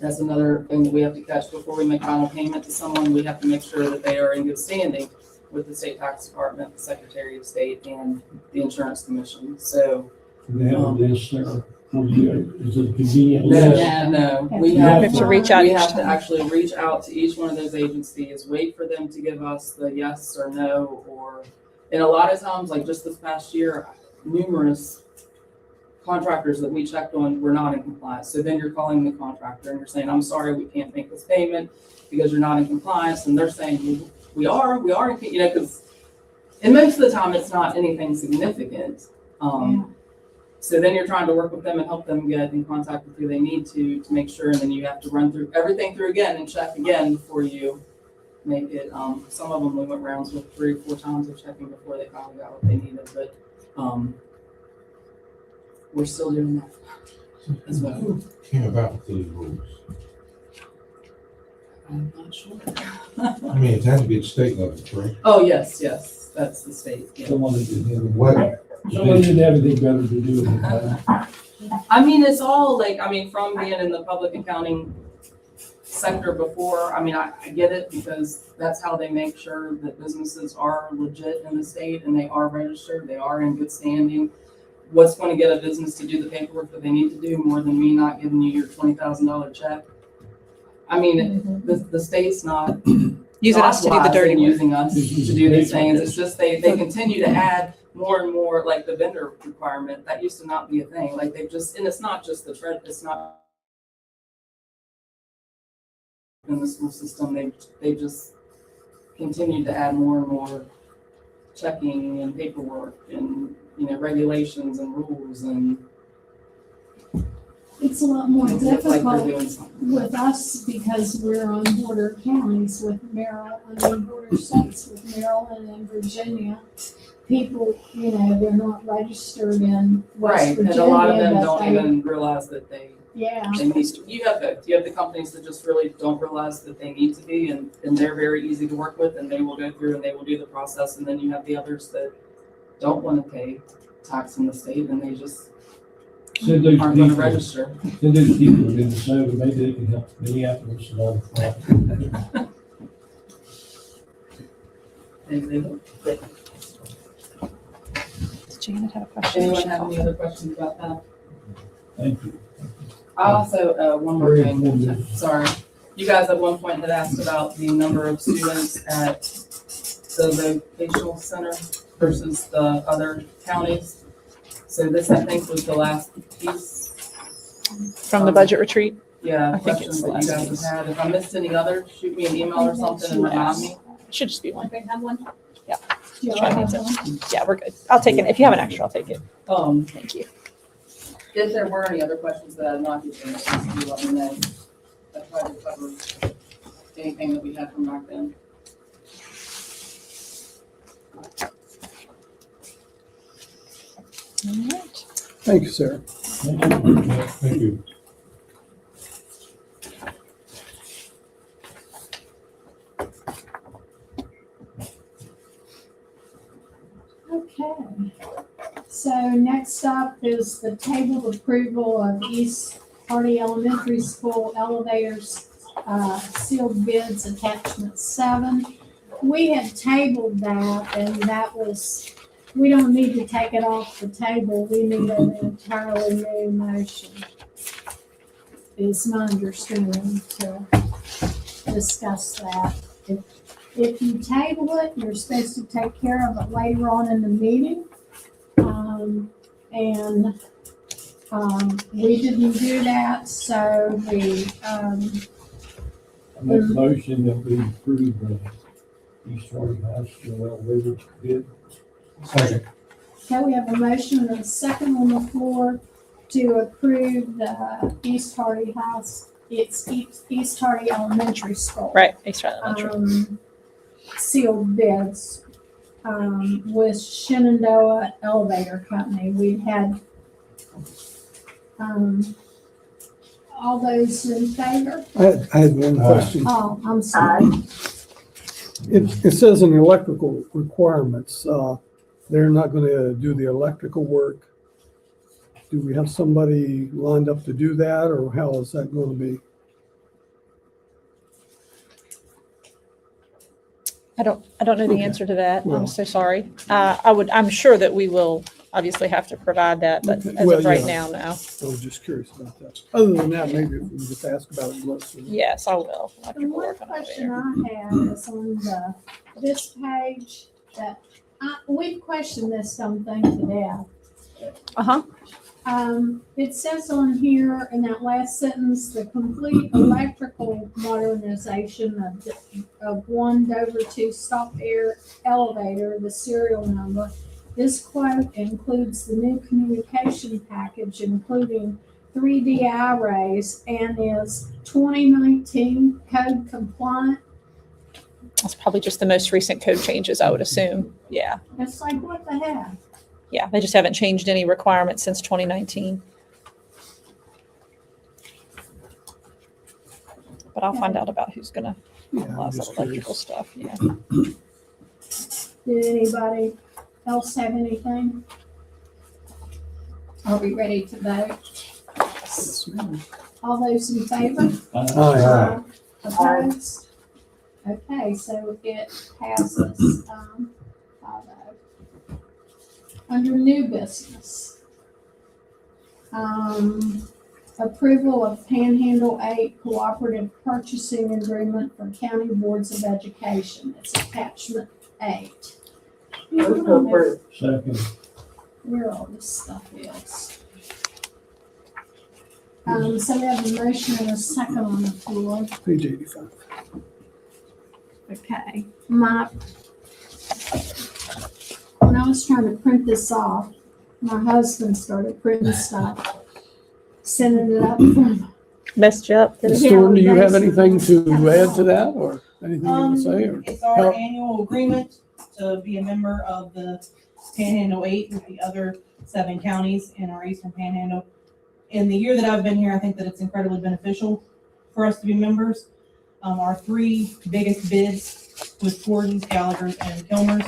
that's another thing that we have to catch. Before we make final payment to someone, we have to make sure that they are in good standing with the state tax department, the Secretary of State, and the insurance commission. So They have this, is it convenient list? no, we We have have to reach out we each have to time. actually reach out to each one of those agencies, wait for them to give us the yes or no, and a lot of times, like just this past year, numerous contractors that we checked on were not in compliance. So then you're calling the contractor and you're saying, I'm sorry, we can't make this payment because you're not in compliance. And they're saying, we are, because, and most of the time it's not anything significant. So then you're trying to work with them and help them get in contact with who they need to make sure. And then you have to run through everything through again and check again before you make it. Some of them we went rounds with 3 or 4 times of checking before they finally got what they needed. But we're still doing that as well. Who came about with these rules? I'm not sure. I mean, it has to be at state level, correct? Oh, yes, that's the state. Yeah. Someone that didn't have, What? someone didn't have anything better to do with it. It's all from being in the public accounting sector before, I get it, because that's how they make sure that businesses are legit in the state and they are registered, they are in good standing. What's going to get a business to do the paperwork that they need to do more than me not giving you your $20,000 check? The state's not Using us to do the dirty work. using us to do these things. It's just they continue to add more and more, like the vendor requirement. That used to not be a thing. Like they've just, and it's not just it's not in the school system. They just continue to add more and more checking and paperwork and regulations and rules, and It's a lot more It's like they're difficult doing something. with us because we're on border counties with Maryland, border states with Maryland and Virginia. People, they're not registered in West Right, and Virginia. a lot of them but don't they- even realize that they Yeah, need to. You have the companies that just really don't realize that they need to be, and they're very easy to work with, and they will go through and they will do the process. And then you have the others that don't want to pay tax in the state, and they just Send those aren't going to people, register. send those people in Minnesota, maybe they can help Minneapolis and all that. Janet had a question. Anyone have any other questions about that? Thank you. I also, one more Very thing, informative. sorry. You guys at one point had asked about the number of students at the vocational center versus the other counties. So this, I think, was the last piece. From the budget retreat? Yeah, I think questions it's the that you last guys piece. have had. If I missed any other, shoot me an email or something and remind me. Should just be one. do y'all Try have to- one? Yeah, we're good. I'll take it. If you have an extra, I'll take it. Thank you. If there were any other questions that I had not given, please do let me know. I tried to cover anything that we had from back then. All right. Thank you, Sarah. Thank you. Okay. So next up is the table approval of East Hardy Elementary School elevators, sealed bids attachment 7. We had tabled that, and that was, we don't need to take it off the table. We need an entirely new motion. Is my understanding, so. discuss that. If you table it, you're supposed to take care of it later on in the meeting. We didn't do that, so I make a motion that we approve East Hardy House, elevator bid. Second. okay, we have a motion and a second on the floor to approve the East Hardy House. It's East Hardy Elementary School. Right, East Elementary. Sealed bids, with Shenandoah Elevator Company. We had, all those in favor? I had one question. Oh, I'm sorry. It says in the electrical requirements, they're not gonna do the electrical work. Do we have somebody lined up to do that, or how is that gonna be? I don't know the Okay. answer to that. Well- I'm so sorry. I'm sure that we will obviously have to provide that, but Okay. as Well, of right yeah. now, no. I was just curious about that. Other than that, maybe if we can just ask about it. Let's see. Yes, I will. The one question I have is on this page that, we've questioned this dumb thing to death. Uh-huh. It says on here in that last sentence, the complete electrical modernization of one Dover 2 stop air elevator, the serial number. This quote includes the new communication package, including 3D arrays, and is 2019 code compliant. That's probably just the most recent code changes, I would assume. Yeah. It's like, what the heck? Yeah, they just haven't changed any requirements since 2019. But I'll find out about who's gonna Yeah, I'm utilize that just electrical curious. stuff, yeah. Did anybody else have anything? Are we ready to vote? Yes, ma'am. All those in favor? Aye. Opposed? Okay, so it passes, 5-0. Under new business. Approval of Panhandle 8 Cooperative Purchasing Agreement for County Boards of Education. It's attachment 8. Move to approve. Second. Where all this stuff is. So we have a motion and a second on the floor. Page 85. Okay, when I was trying to print this off, my husband started printing stuff, sending it up from. Messed you up. Yeah, Stuart, do you have basically. anything to add to that, or anything you want to say? Or It's our help? annual agreement to be a member of the Panhandle 8 with the other 7 counties in our Eastern Panhandle. In the year that I've been here, I think that it's incredibly beneficial for us to be members. Our 3 biggest bids with Gordon's, Gallagher's, and Kilmer's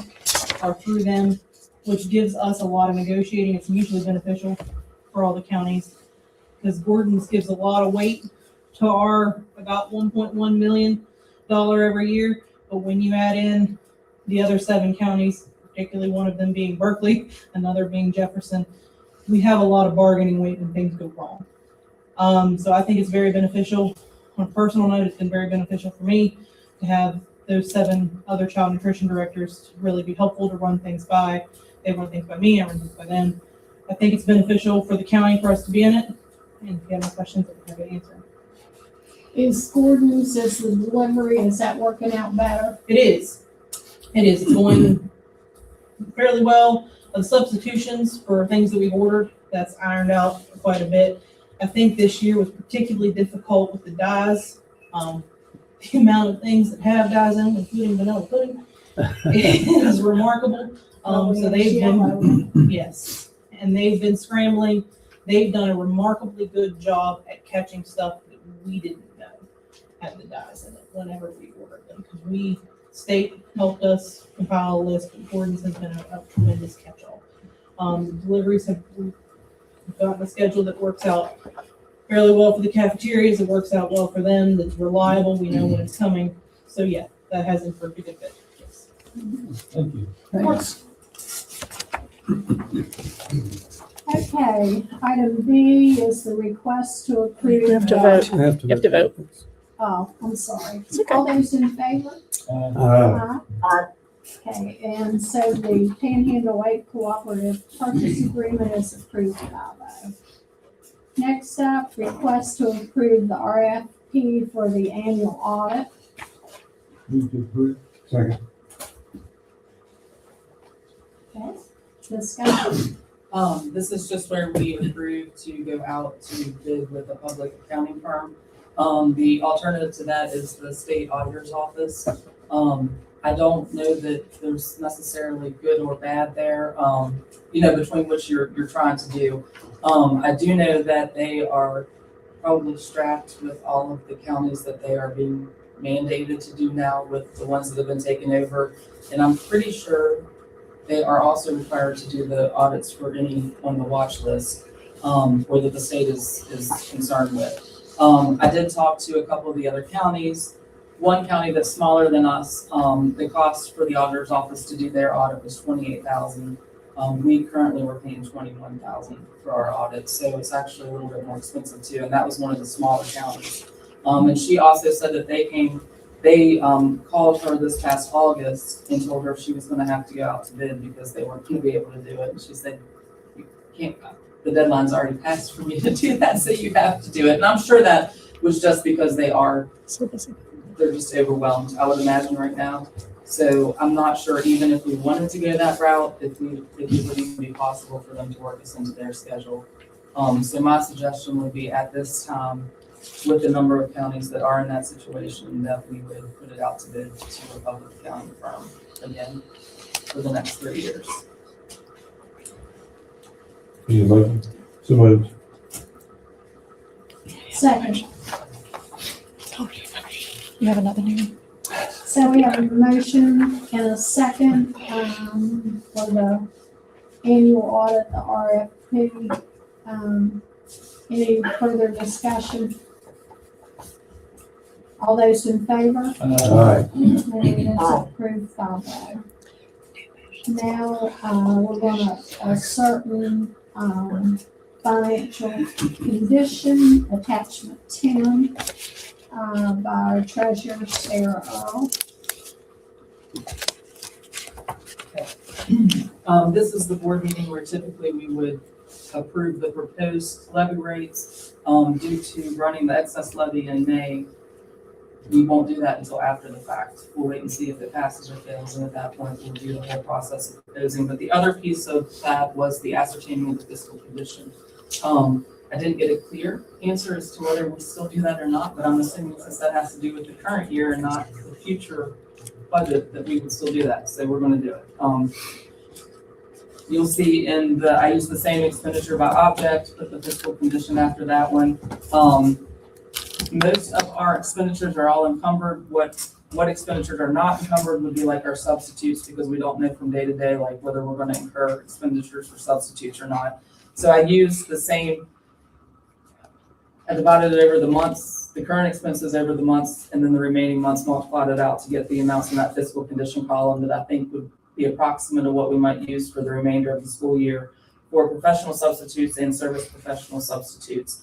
are through them, which gives us a lot of negotiating. It's mutually beneficial for all the counties because Gordon's gives a lot of weight to our about $1.1 million every year. But when you add in the other 7 counties, particularly one of them being Berkeley, another being Jefferson, we have a lot of bargaining weight when things go wrong. So I think it's very beneficial. On a personal note, it's been very beneficial for me to have those 7 other child nutrition directors to really be helpful to run things by. They run things by me, I run things by them. I think it's beneficial for the county for us to be in it. And if you have any questions, I'm happy to answer. Is Gordon's, is the delivery, is that working out better? It is. It's going fairly well. The substitutions for things that we've ordered, that's ironed out quite a bit. I think this year was particularly difficult with the dyes. The amount of things that have dyes in, including vanilla pudding, is remarkable. So they've been, yes, and they've been scrambling. They've done a remarkably good job at catching stuff that we didn't know had the dyes in it whenever we ordered them. Because state helped us compile a list, but Gordon's has been a tremendous catch-all. Deliveries have gotten a schedule that works out fairly well for the cafeterias. It works out well for them. That's reliable. We know when it's coming. So yeah, that has improved a good bit. Yes. Thank you. Thanks. Okay, item B is the request to approve. We have to vote. I have to You have to vote. Oh, I'm sorry. It's okay. All those in favor? Aye. Okay, and so the Panhandle Lake Cooperative Purchase Agreement is approved by vote. Next up, request to approve the RFP for the annual audit. Move to approve. Second. Okay, discussion. This is just where we approved to go out to bid with a public accounting firm. The alternative to that is the state auditor's office. I don't know that there's necessarily good or bad there, between what you're trying to do. I do know that they are probably strapped with all of the counties that they are being mandated to do now with the ones that have been taken over. And I'm pretty sure they are also required to do the audits for any on the watch list, or that the state is concerned with. I did talk to a couple of the other counties. One county that's smaller than us, the cost for the auditor's office to do their audit was $28,000. We currently were paying $21,000 for our audit, so it's actually a little bit more expensive too. And that was one of the smaller counties. And she also said that they called her this past August and told her she was going to have to go out to bid because they weren't going to be able to do it. And she said, "You can't. The deadline's already passed for me to do that, so you have to do it." And I'm sure that was just because they're just overwhelmed, I would imagine right now. So I'm not sure, even if we wanted to go that route, if it would even be possible for them to work us into their schedule. So my suggestion would be at this time, with the number of counties that are in that situation, that we would put it out to bid to a public accounting firm again for the next 3 years. Need a motion? So moved. Second. You have another name? So we have a motion and a second, for the annual audit, the RFP. Any further discussion? All those in favor? Aye. And it's approved by vote. Now, we're gonna, a certain, financial condition, attachment 10, by our treasurer, Sarah Earl. This is the board meeting where typically we would approve the proposed levy rates. Due to running the excess levy in May, we won't do that until after the fact. We'll wait and see if it passes or fails, and at that point, we'll do the whole process of proposing. But the other piece of that was the ascertaining of the fiscal condition. I didn't get a clear answer as to whether we still do that or not, but I'm assuming since that has to do with the current year and not the future budget, that we would still do that. So we're going to do it. You'll see I use the same expenditure by object, put the fiscal condition after that one. Most of our expenditures are all encumbered. What expenditures are not encumbered would be like our substitutes, because we don't know from day to day, like whether we're going to incur expenditures for substitutes or not. So I use the same, I divided it over the months, the current expenses over the months, and then the remaining months multiplied it out to get the amounts in that fiscal condition column that I think would be approximate of what we might use for the remainder of the school year for professional substitutes and service professional substitutes.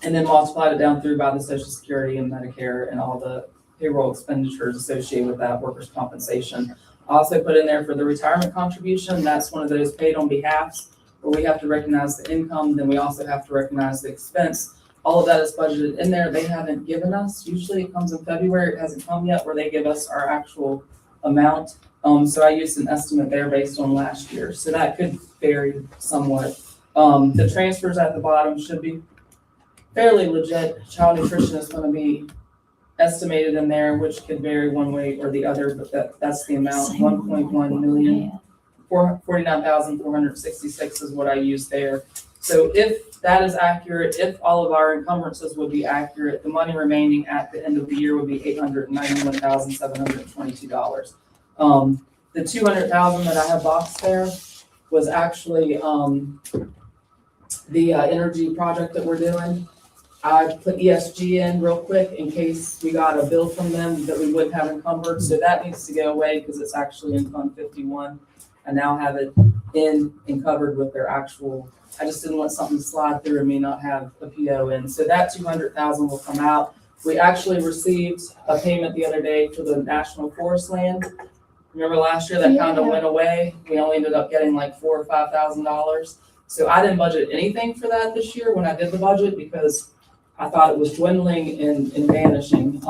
And then multiplied it down through by the Social Security and Medicare and all the payroll expenditures associated with that, workers' compensation. I also put in there for the retirement contribution. That's one of those paid on behalfs where we have to recognize the income, then we also have to recognize the expense. All of that is budgeted in there. They haven't given us, usually it comes in February, it hasn't come yet, where they give us our actual amount. So I used an estimate there based on last year. So that could vary somewhat. The transfers at the bottom should be fairly legit. Child nutrition is going to be estimated in there, which could vary one way or the other, but that's the amount. 1.1 million, 49,466 is what I used there. So if that is accurate, if all of our encumbrances would be accurate, the money remaining at the end of the year would be $891,722. The $200,000 that I have boxed there was actually the energy project that we're doing. I put ESG in real quick in case we got a bill from them that we wouldn't have encumbered. So that needs to go away because it's actually in Fund 51. I now have it in and covered with their actual, I just didn't want something to slide through and me not have a PO in. So that $200,000 will come out. We actually received a payment the other day for the National Forest land. Remember last year that kind of Yeah. went away? We only ended up getting like $4,000 or $5,000. So I didn't budget anything for that this year when I did the budget because I thought it was dwindling and vanishing.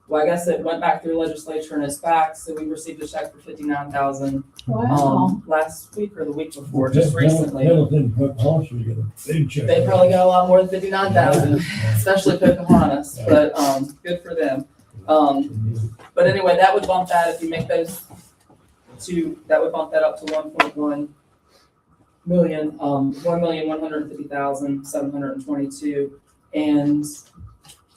Well, I guess it went back through legislature and it's back, so we received a check for $59,000 Wow. last week or the week before, just recently. Hamilton, Pocahontas, you get a big check. They probably got a lot more than 59,000, especially Pocahontas, but good for them. But anyway, that would bump that if you make those two, that would bump that up to 1.1 million, 1,150,722. And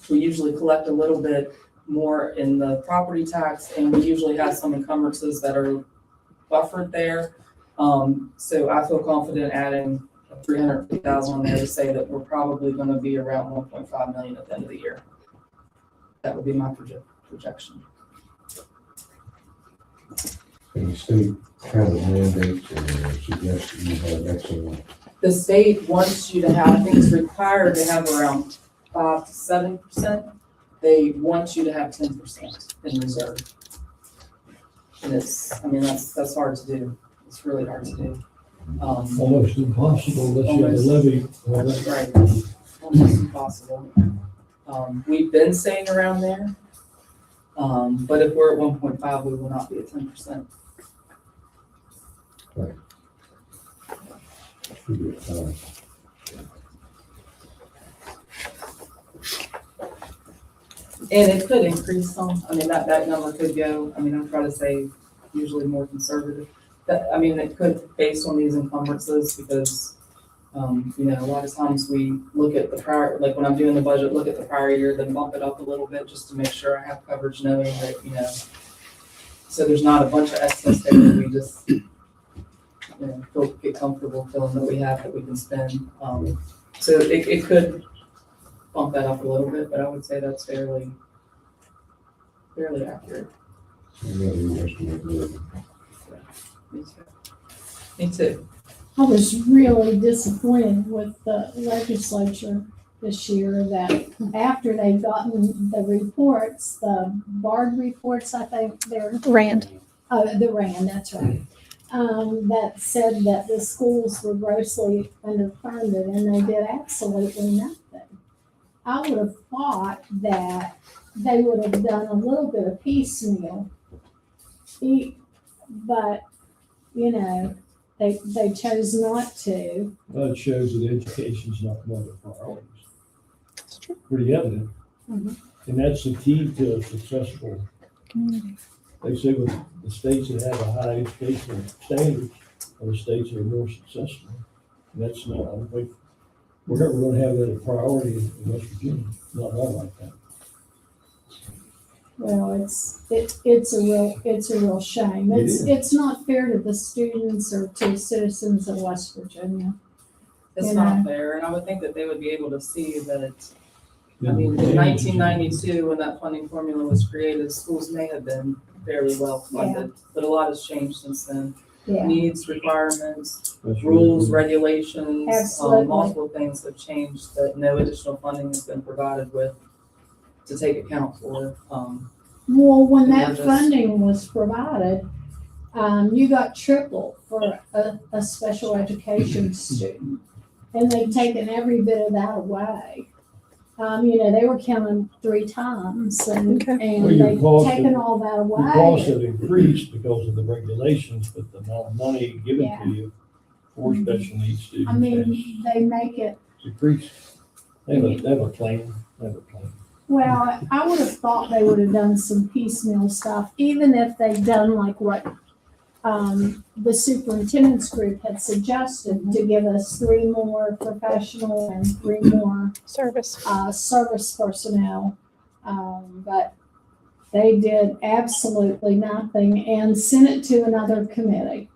we usually collect a little bit more in the property tax, and we usually have some encumbrances that are buffered there. So I feel confident adding 350,000 on there to say that we're probably going to be around 1.5 million at the end of the year. That would be my projection. And the state kind of mandates or suggests that you have excellent. The state wants you to have, I think it's required to have around 5 to 7%. They want you to have 10% in reserve. And it's, I mean, that's hard to do. It's really hard to do. Almost impossible unless you have a levy. Right, almost impossible. We've been staying around there. But if we're at 1.5, we will not be at 10%. Should be fine. And it could increase some. I mean, that number could go, I mean, I try to say usually more conservative. That, I mean, it could based on these encumbrances because, you know, a lot of times we look at the prior, like when I'm doing the budget, look at the prior year, then bump it up a little bit just to make sure I have coverage knowing that, you know, so there's not a bunch of excess there that we just, you know, get comfortable feeling that we have that we can spend. So it could bump that up a little bit, but I would say that's fairly accurate. Me too. I was really disappointed with the legislature this year that after they've gotten the reports, the BARD reports, I think they're. Rand. The RAND, that's right. That said that the schools were grossly underfunded and they did absolutely nothing. I would have thought that they would have done a little bit of piecemeal. But, you know, they chose not to. Well, it shows that education's not one of the priorities. That's true. Pretty evident. Mhm. And that's the key to a successful Community. They say with the states that have a high educational standards are the states that are more successful. And that's not, I don't think, we're never gonna have that a priority in West Virginia, not like that. Well, it's a real shame. It's not fair to the students or to citizens of West Virginia. It's You not know. fair, and I would think that they would be able to see that, I mean, in 1992, when that funding formula was created, schools may have been fairly well funded, but a lot has changed since then. Yeah. Needs, requirements, That's rules, really regulations, Absolutely. multiple things have changed that no additional funding has been provided with to take account for. Well, when And that we're just- funding was provided, you got triple for a special education student. And they've taken every bit of that away. You know, they were counting 3 times and Well, they've your cost taken of- all that Your costs away. have increased because of the regulations, but the amount of money given to you for special needs students I has mean, they make it, decreased. They have a plan. well, I would have thought they would have done some piecemeal stuff, even if they'd done like what the superintendent's group had suggested to give us 3 more professional and 3 more Service. service personnel. But they did absolutely nothing and sent it to another committee.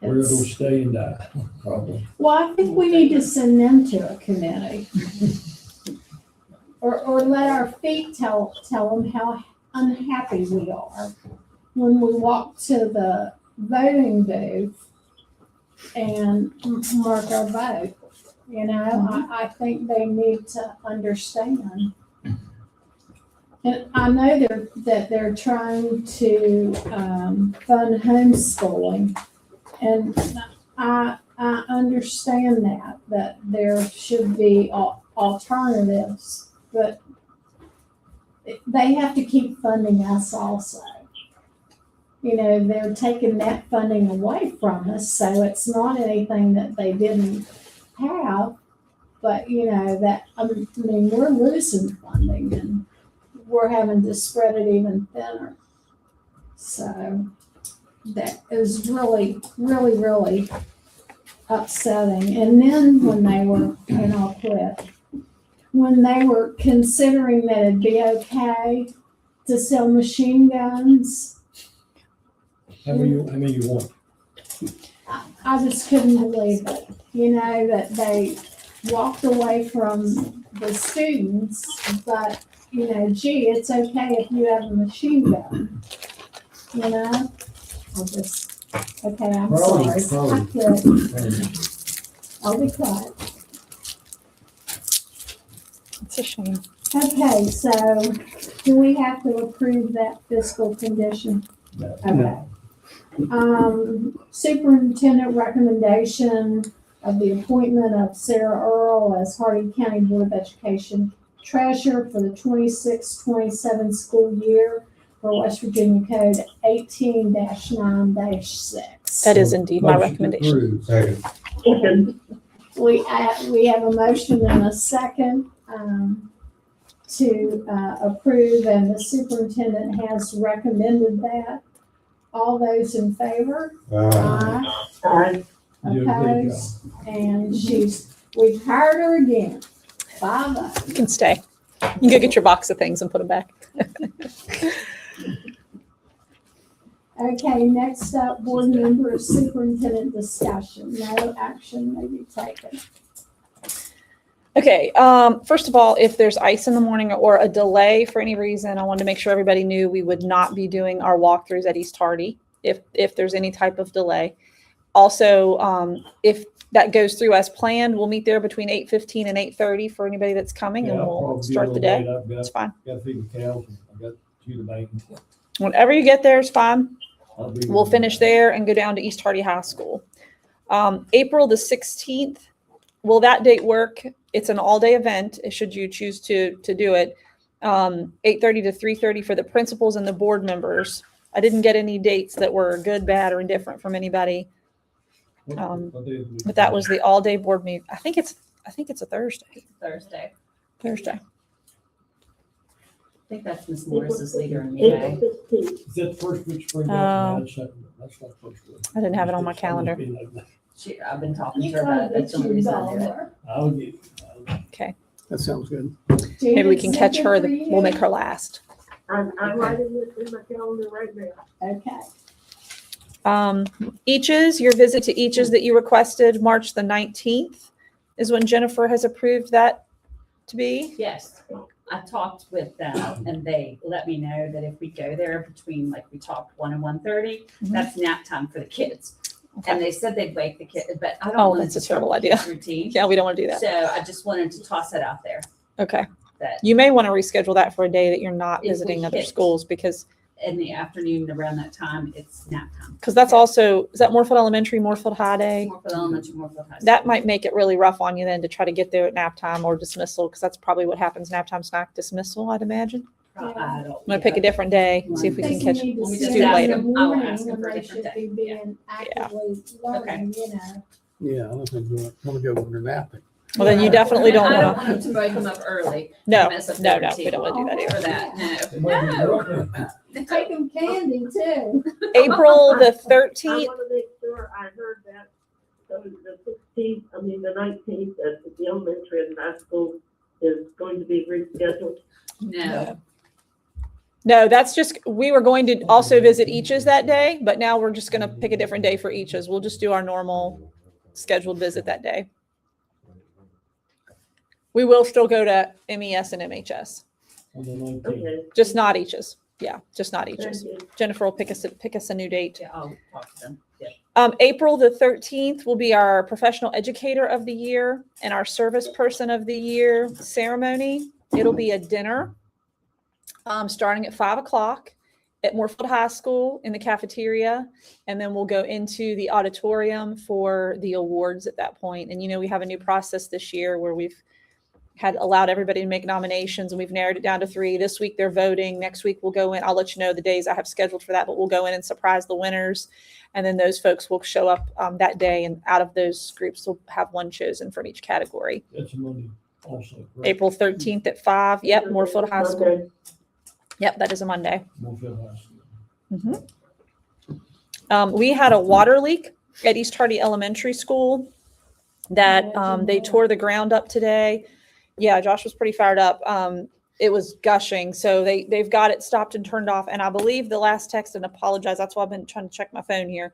Where it'll It's- stay and die, probably. Well, I think we need to send them to a committee. Or let our feet tell them how unhappy we are when we walk to the voting booth and mark our vote. You know, I think they need to understand. And I know that they're trying to fund homeschooling, and I understand that there should be alternatives, but they have to keep funding us also. You know, they're taking that funding away from us, so it's not anything that they didn't have, but you know, that, I mean, we're losing funding and we're having to spread it even thinner. So that is really, really, really upsetting. And then when they were, and I'll quit, when they were considering that it'd be okay to sell machine guns, How many you want? I just couldn't believe it. You know, that they walked away from the students, but, you know, gee, it's okay if you have a machine gun. You know? I'll just, okay, I'm sorry. I quit. I'll be quiet. It's a shame. Okay, so do we have to approve that fiscal condition? No. Okay. Superintendent recommendation of the appointment of Sarah Earl as Hardin County Board of Education treasurer for the 26-27 school year for West Virginia Code 18-9-6. That is indeed my Motion recommendation. approved. Second. We have a motion and a second to approve, and the superintendent has recommended that. All those in favor? Aye. Aye. You did a great Opposed? And we've hired her again. 5-0. You can stay. You can go get your box of things and put them back. Okay, next up, board member superintendent discussion. No action may be taken. Okay, first of all, if there's ice in the morning or a delay for any reason, I wanted to make sure everybody knew we would not be doing our walkthroughs at East Hardy if there's any type of delay. Also, if that goes through as planned, we'll meet there between 8:15 and 8:30 for anybody that's coming, and we'll start the day. It's fine. Got to feed the cows. I got to the bank. Whenever you get there is fine. I'll be We'll finish there and go down to East Hardy High School. April the 16th, will that date work? It's an all-day event, should you choose to do it. 8:30 to 3:30 for the principals and the board members. I didn't get any dates that were good, bad, or indifferent from anybody. But that was the all-day board meeting. I think it's a Thursday. Thursday. Thursday. I think that's Miss Morris's leader in the day. Is that the first week spring? Oh. That's not first week. I didn't have it on my calendar. I've been talking You to her about it. gotta That's get the your only reason I did it. dollar. I'll get it. Okay. That sounds good. Maybe we can Janet, catch is that her. good for you? We'll make her last. I'm writing this in my calendar right now. Okay. Eaches, your visit to Eaches that you requested, March the 19th, is when Jennifer has approved that to be. Yes, I talked with them and they let me know that if we go there between, like we talked 1 and 1:30, that's nap time for the kids. And they said they'd wake the kid, but I don't Oh, want that's to a terrible disrupt the idea. kids' routine. Yeah, we don't want to do that. So I just wanted to toss it out there Okay. that You may want to reschedule that for a day that you're not If we visiting other hit. schools because in the afternoon around that time, it's nap time. that's also, is that Moorfield Elementary, Moorfield High Day? Moorfield Elementary, Moorfield High School. That might make it really rough on you then to try to get there at nap time or dismissal, because that's probably what happens, nap time, snack, dismissal, I'd imagine. I don't. I'm gonna pick a different day, see if we can Think catch you need to When we see just do it them ask later. in the them, I'll morning ask them when for a they different should day. be being actively learning, you know. Yeah, I don't think we want to go when they're napping. Well, then you definitely don't I don't want want them to wake them up early. No, Mess up no, their no, we routine. don't want to do that either. For that, It might be rough. Take them candy too. April the I 13th, want to make sure I heard that. So the 19th at the elementary and high school is going to be rescheduled. No. no, that's just, we were going to also visit Eaches that day, but now we're just gonna pick a different day for Eaches. We'll just do our normal scheduled visit that day. We will still go to MES and MHS, On the 19th. Okay. just not Eaches. Yeah, just not Thank Eaches. you. Jennifer will pick us a new date. Yeah, I'll talk to them. Yeah. April the 13th will be our Professional Educator of the Year and our Service Person of the Year ceremony. It'll be a dinner starting at 5 o'clock at Moorfield High School in the cafeteria. And then we'll go into the auditorium for the awards at that point. And, you know, we have a new process this year where we've had allowed everybody to make nominations, and we've narrowed it down to 3. This week they're voting. Next week we'll go in. I'll let you know the days I have scheduled for that, but we'll go in and surprise the winners. And then those folks will show up that day, and out of those groups we'll have one chosen from each category. That's Monday also. Correct? April 13th at 5. Yep, Moorfield High School. Yep, that is a Monday. Moorfield High School. We had a water leak at East Hardy Elementary School that they tore the ground up today. Yeah, Josh was pretty fired up. It was gushing, so they've got it stopped and turned off. And I believe the last text, and apologize, that's why I've been trying to check my phone here.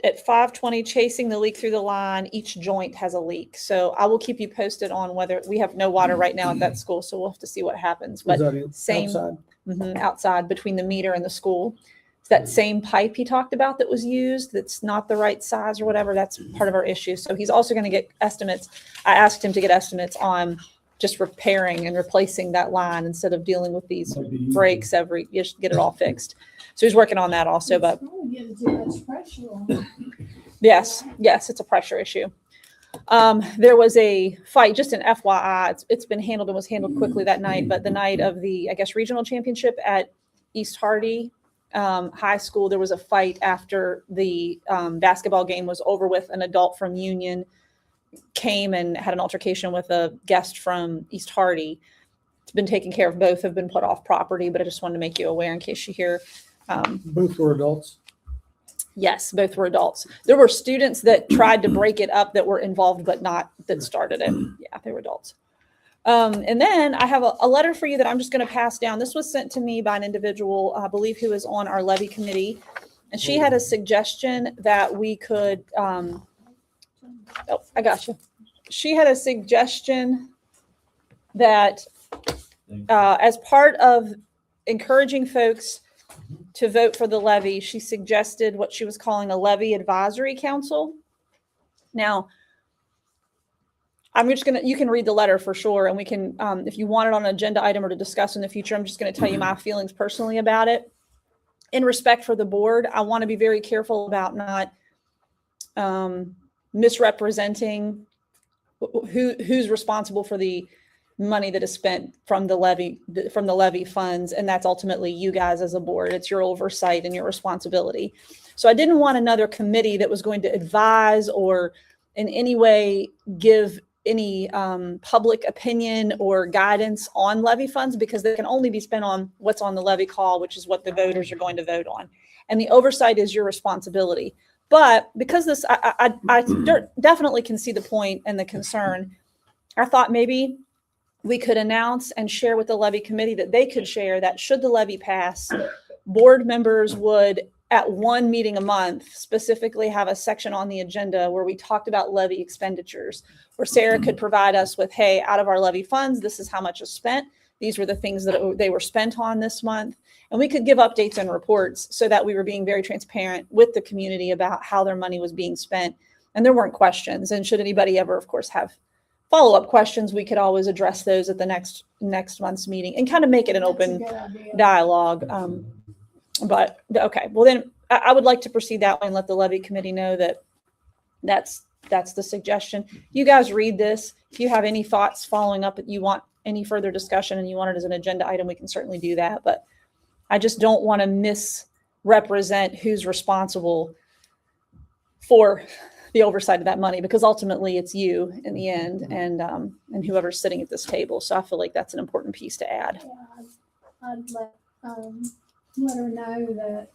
At 5:20, chasing the leak through the line, each joint has a leak. So I will keep you posted on whether we have no water right now at that school, so we'll have to see what happens. But same outside? Outside between the meter and the school. It's that same pipe he talked about that was used that's not the right size or whatever. That's part of our issue. So he's also going to get estimates. I asked him to get estimates on just repairing and replacing that line instead of dealing with these breaks just get it all fixed. So he's working on that also. But Getting too much pressure on it. yes, it's a pressure issue. There was a fight, just an FYI. It's been handled and was handled quickly that night. But the night of the, I guess, regional championship at East Hardy High School, there was a fight after the basketball game was over with. An adult from Union came and had an altercation with a guest from East Hardy. It's been taken care of. Both have been put off property, but I just wanted to make you aware in case you hear. Both were adults? Yes, both were adults. There were students that tried to break it up that were involved, but not that started it. Yeah, they were adults. And then I have a letter for you that I'm just going to pass down. This was sent to me by an individual, I believe, who is on our levy committee. And she had a suggestion that we could, I got you. She had a suggestion that as part of encouraging folks to vote for the levy, she suggested what she was calling a levy advisory council. Now, I'm just going to, you can read the letter for sure. And we can, if you want it on an agenda item or to discuss in the future, I'm just going to tell you my feelings personally about it. In respect for the board, I want to be very careful about not misrepresenting who's responsible for the money that is spent from the levy funds. And that's ultimately you guys as a board. It's your oversight and your responsibility. So I didn't want another committee that was going to advise or in any way give any public opinion or guidance on levy funds, because they can only be spent on what's on the levy call, which is what the voters are going to vote on. And the oversight is your responsibility. But because this, I definitely can see the point and the concern. I thought maybe we could announce and share with the levy committee that they could share that should the levy pass, board members would at one meeting a month specifically have a section on the agenda where we talked about levy expenditures, where Sarah could provide us with, hey, out of our levy funds, this is how much is spent. These were the things that they were spent on this month. And we could give updates and reports so that we were being very transparent with the community about how their money was being spent. And there weren't questions. And should anybody ever, of course, have follow-up questions, we could always address those at the next month's meeting and kind of make it an open dialogue. But okay, well then I would like to proceed that way and let the levy committee know that that's the suggestion. You guys read this. If you have any thoughts following up, that you want any further discussion and you want it as an agenda item, we can certainly do that. But I just don't want to misrepresent who's responsible for the oversight of that money, because ultimately it's you in the end and whoever's sitting at this table. So I feel like that's an important piece to add. Yeah, I'd let her know that,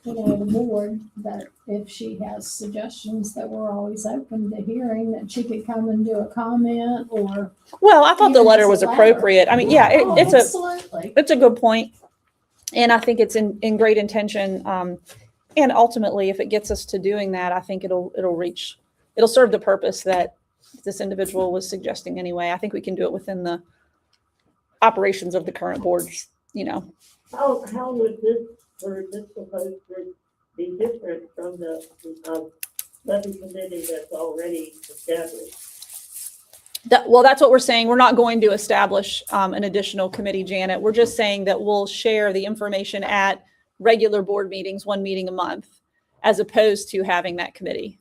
the board, that if she has suggestions, that we're always open to hearing, that she could come and do a comment or. Well, I thought the letter was letter. appropriate. I mean, yeah, Absolutely. it's a good point. And I think it's in great intention. And ultimately, if it gets us to doing that, I think it'll serve the purpose that this individual was suggesting anyway. I think we can do it within the operations of the current board's, how would this, or this proposed group be different from the, levy committee that's already established? Well, that's what we're saying. We're not going to establish an additional committee, Janet. We're just saying that we'll share the information at regular board meetings, one meeting a month, as opposed to having that committee.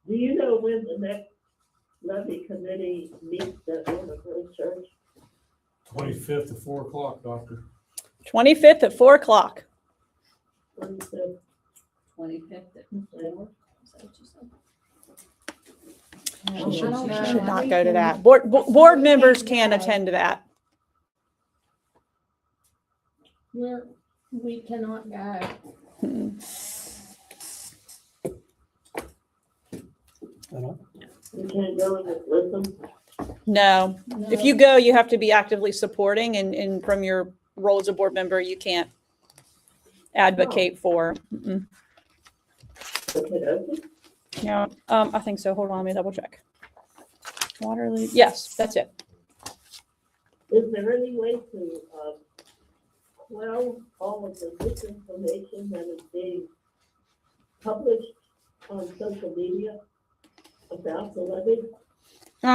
Do you know when the next levy committee meets at Warner Grove Church? 25th at 4 o'clock, Doctor. 25th at 4 o'clock. 25th. 25th at 4. She should not go to that. Board members can attend to that. We cannot go. You can't go and just listen? No. If you go, you have to be actively supporting, and from your role as a board member, you can't advocate for. Okay. Yeah, I think so. Hold on, let me double check. Waterloo, yes, that's it. Is there any way to, quell all of the misinformation that is being published on social media about the levy?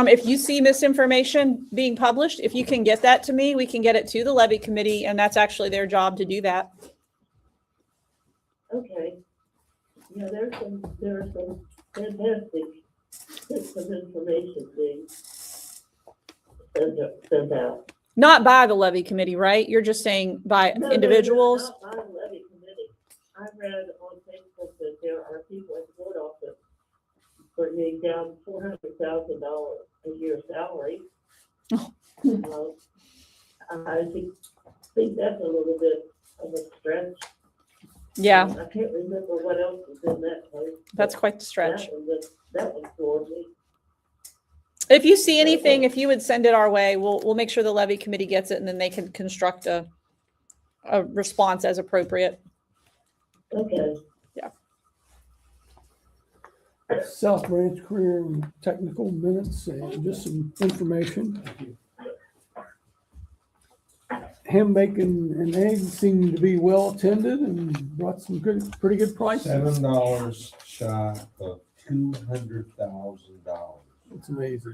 If you see misinformation being published, if you can get that to me, we can get it to the levy committee, and that's actually their job to do that. Okay. Yeah, there are some fantastic bits of information being sent out. Not by the levy committee, right? You're just saying by No, individuals? not by the levy committee. I read on Facebook that there are people at the board office bringing down $400,000 a year salary. I think that's a little bit of a stretch. Yeah, I can't remember what else was in that post. that's quite the stretch. That one floored me. If you see anything, if you would send it our way, we'll make sure the levy committee gets it, and then they can construct a response as appropriate. Okay. Yeah. South Branch Career and Technical minutes and just some information. Ham, bacon, and eggs seem to be well attended and brought some pretty good prices. $7 shy of $200,000. It's amazing.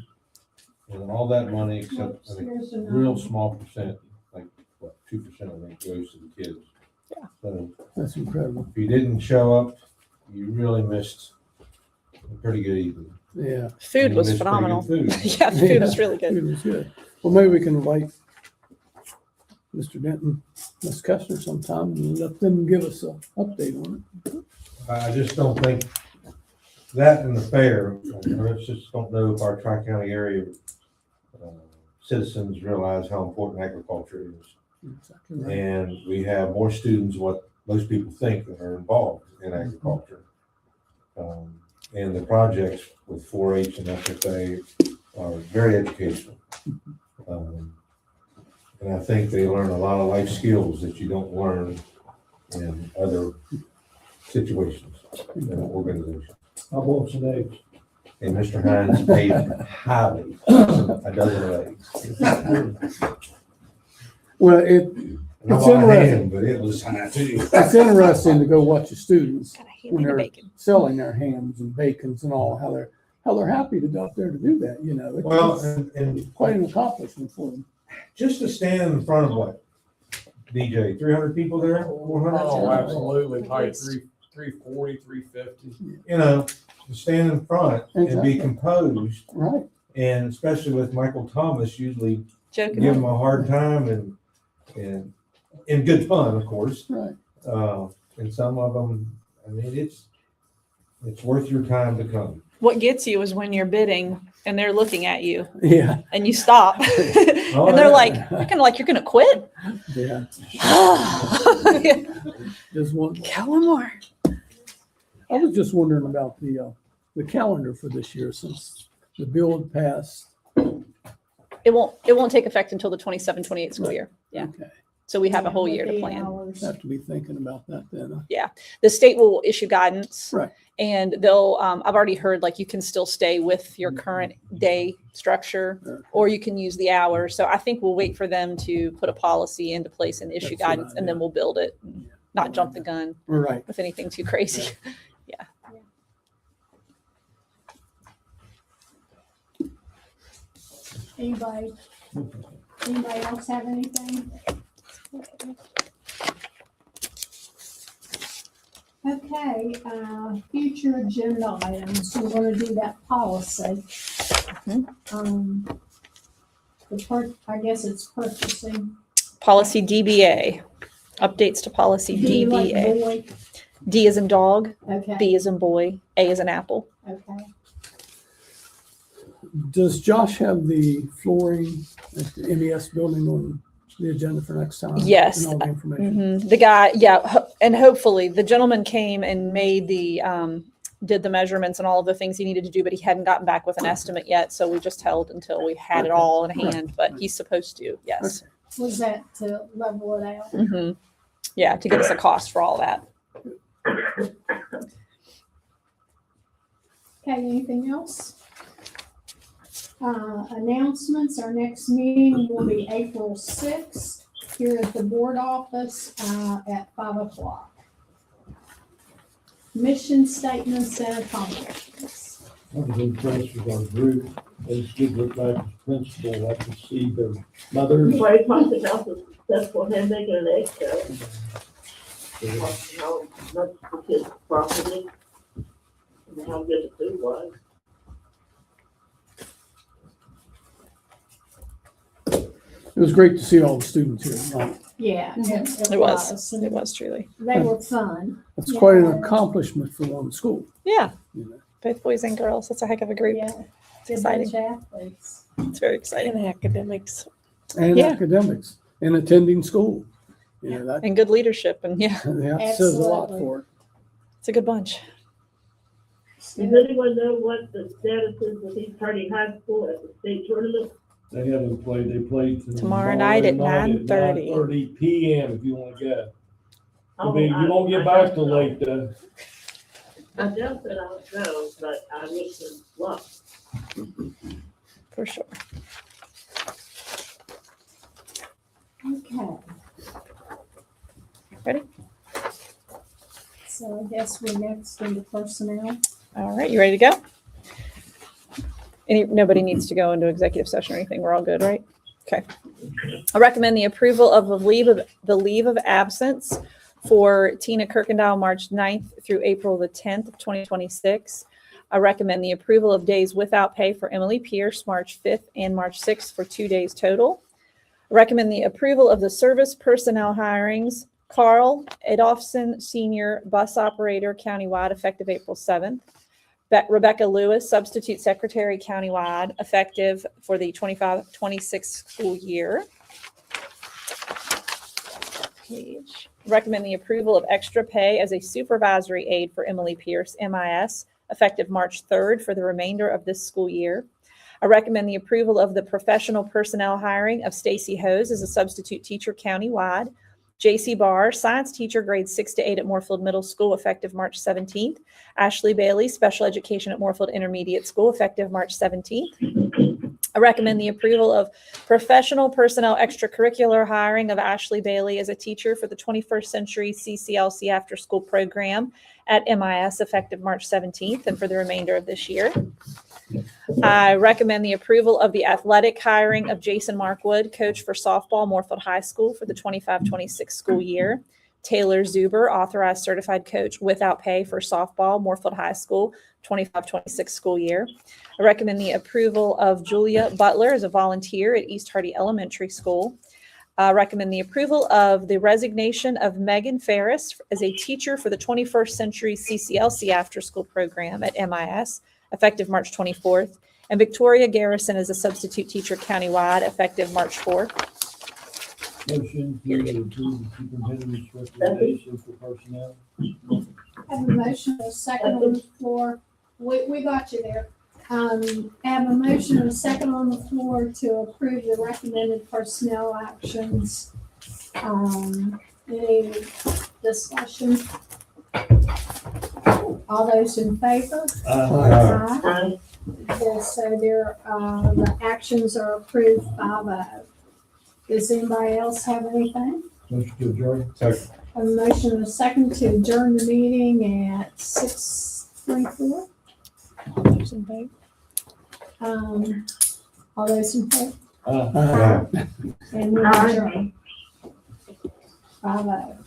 And all that money, except a real small percent, like what, 2% I think goes to the kids. Yeah. So That's incredible. if you didn't show up, you really missed a pretty good evening. Yeah. Food And you was missed pretty phenomenal. good food. Yeah, the food was really good. Food was good. Well, maybe we can invite Mr. Denton, Ms. Kessler sometime and let them give us an update on it. I just don't think that and the fair, I just don't know if our Tri-County area citizens realize how important agriculture is. Exactly right. And we have more students, what most people think, that are involved in agriculture. And the projects with 4-H and FFA are very educational. And I think they learn a lot of life skills that you don't learn in other situations, in organizations. I want some eggs. And Mr. Hines paid highly a dozen of eggs. Well, And I it's bought a interesting. hand, but it was high too. It's interesting to go watch the students when they're bacon. selling their hams and bacons and all, how they're happy to go up there to do that, you know. Well, It's and quite an accomplishment for them. just to stand in front of what, DJ, 300 people there, 400? Oh, absolutely, probably 340, 350. You know, to stand in front and be Exactly. composed, Right. and especially with Michael Thomas, usually Joking. give him a hard time and in good fun, of course. Right. And some of them, I mean, it's worth your time to come. What gets you is when you're bidding and they're looking at you Yeah. and you stop Oh, and they're yeah. like, kind of like, you're going to quit? Yeah. Yeah, Just one. one more. I was just wondering about the calendar for this year since the bill had passed. It won't take effect until the 27-28 school year. Yeah. Okay. So we have a whole year to plan. Have to be thinking about that then. The state will issue guidance. Right. And they'll, I've already heard like you can still stay with your current day structure or you can use the hours. So I think we'll wait for them to put a policy into place and issue That's what guidance, and then we'll build it, not jump the gun Right. with anything too crazy. Yeah. Anybody else have anything? Okay, future agenda items, we're gonna do that policy. I guess it's purchasing. Policy DBA, updates to policy D like DBA. boy. D is in dog, Okay, B is in boy, A is in apple. okay. Does Josh have the flooring at the MES building on the agenda for next time? Yes. And all the information? The guy, yeah, and hopefully the gentleman came and made the, did the measurements and all of the things he needed to do, but he hadn't gotten back with an estimate yet. So we just held until we had it all in hand, but he's supposed to, yes. Was that to level it out? Yeah, to give us a cost for all that. Okay, anything else? Announcements, our next meeting will be April 6th here at the board office at 5:00. Mission statements and accomplishments. I was impressed with our group. It's good to look back as principal. I can see their mothers. Everybody talks about the successful handmaking and egg show. How much the kids profited and how good the food was. It was great to see all the students here. Right? Yeah, It was truly. They were fun. That's quite an accomplishment for one school. Yeah, You know. both boys and girls. That's a heck of a group. Yeah. It's exciting. Athletes. It's very exciting. And academics. And Yeah. academics and attending school. You know, that, And good leadership. And yeah, that says a lot Absolutely. for it. it's a good bunch. Does anyone know what the status is with East Hardy High School at the state tournament? They haven't played. They played Tomorrow night at 9:30. 9:30 p.m. if you want to go. Oh, You won't get back till late though. I just said I would go, but I wish them luck. For sure. Okay. Ready? So I guess we're next into personnel. All right, you ready to go? Nobody needs to go into executive session or anything. We're all good, right? Okay. I recommend the approval of the leave of absence for Tina Kirkendall, March 9th through April the 10th of 2026. I recommend the approval of days without pay for Emily Pierce, March 5th and March 6th for 2 days total. I recommend the approval of the service personnel hirings. Carl Adolphson, Senior Bus Operator, Countywide, effective April 7th. Rebecca Lewis, Substitute Secretary, Countywide, effective for the 25-26 school year. Recommend the approval of extra pay as a supervisory aide for Emily Pierce, MIS, effective March 3rd for the remainder of this school year. I recommend the approval of the professional personnel hiring of Stacy Hose as a substitute teacher countywide. J.C. Barr, science teacher, grades 6 to 8 at Moorfield Middle School, effective March 17th. Ashley Bailey, special education at Moorfield Intermediate School, effective March 17th. I recommend the approval of professional personnel extracurricular hiring of Ashley Bailey as a teacher for the 21st Century CCLC After School Program at MIS, effective March 17th and for the remainder of this year. I recommend the approval of the athletic hiring of Jason Markwood, coach for softball, Moorfield High School for the 25-26 school year. Taylor Zuber, authorized certified coach without pay for softball, Moorfield High School, 25-26 school year. I recommend the approval of Julia Butler as a volunteer at East Hardy Elementary School. I recommend the approval of the resignation of Megan Ferris as a teacher for the 21st Century CCLC After School Program at MIS, effective March 24th, and Victoria Garrison as a substitute teacher countywide, effective March 4th. Motion to approve the superintendent's recommendation for personnel. Have a motion, a second on the floor. We got you there. Have a motion and a second on the floor to approve the recommended personnel actions. Any discussion? All those in favor? Uh, Aye. Okay, so there, the actions are approved 5-0. Does anybody else have anything? motion to adjourn. Second. A motion and a second to adjourn the meeting at 6:34. All those in favor? All those in favor? And we adjourn. 5-0.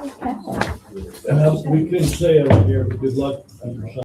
Okay. And we couldn't say it on here, but good luck.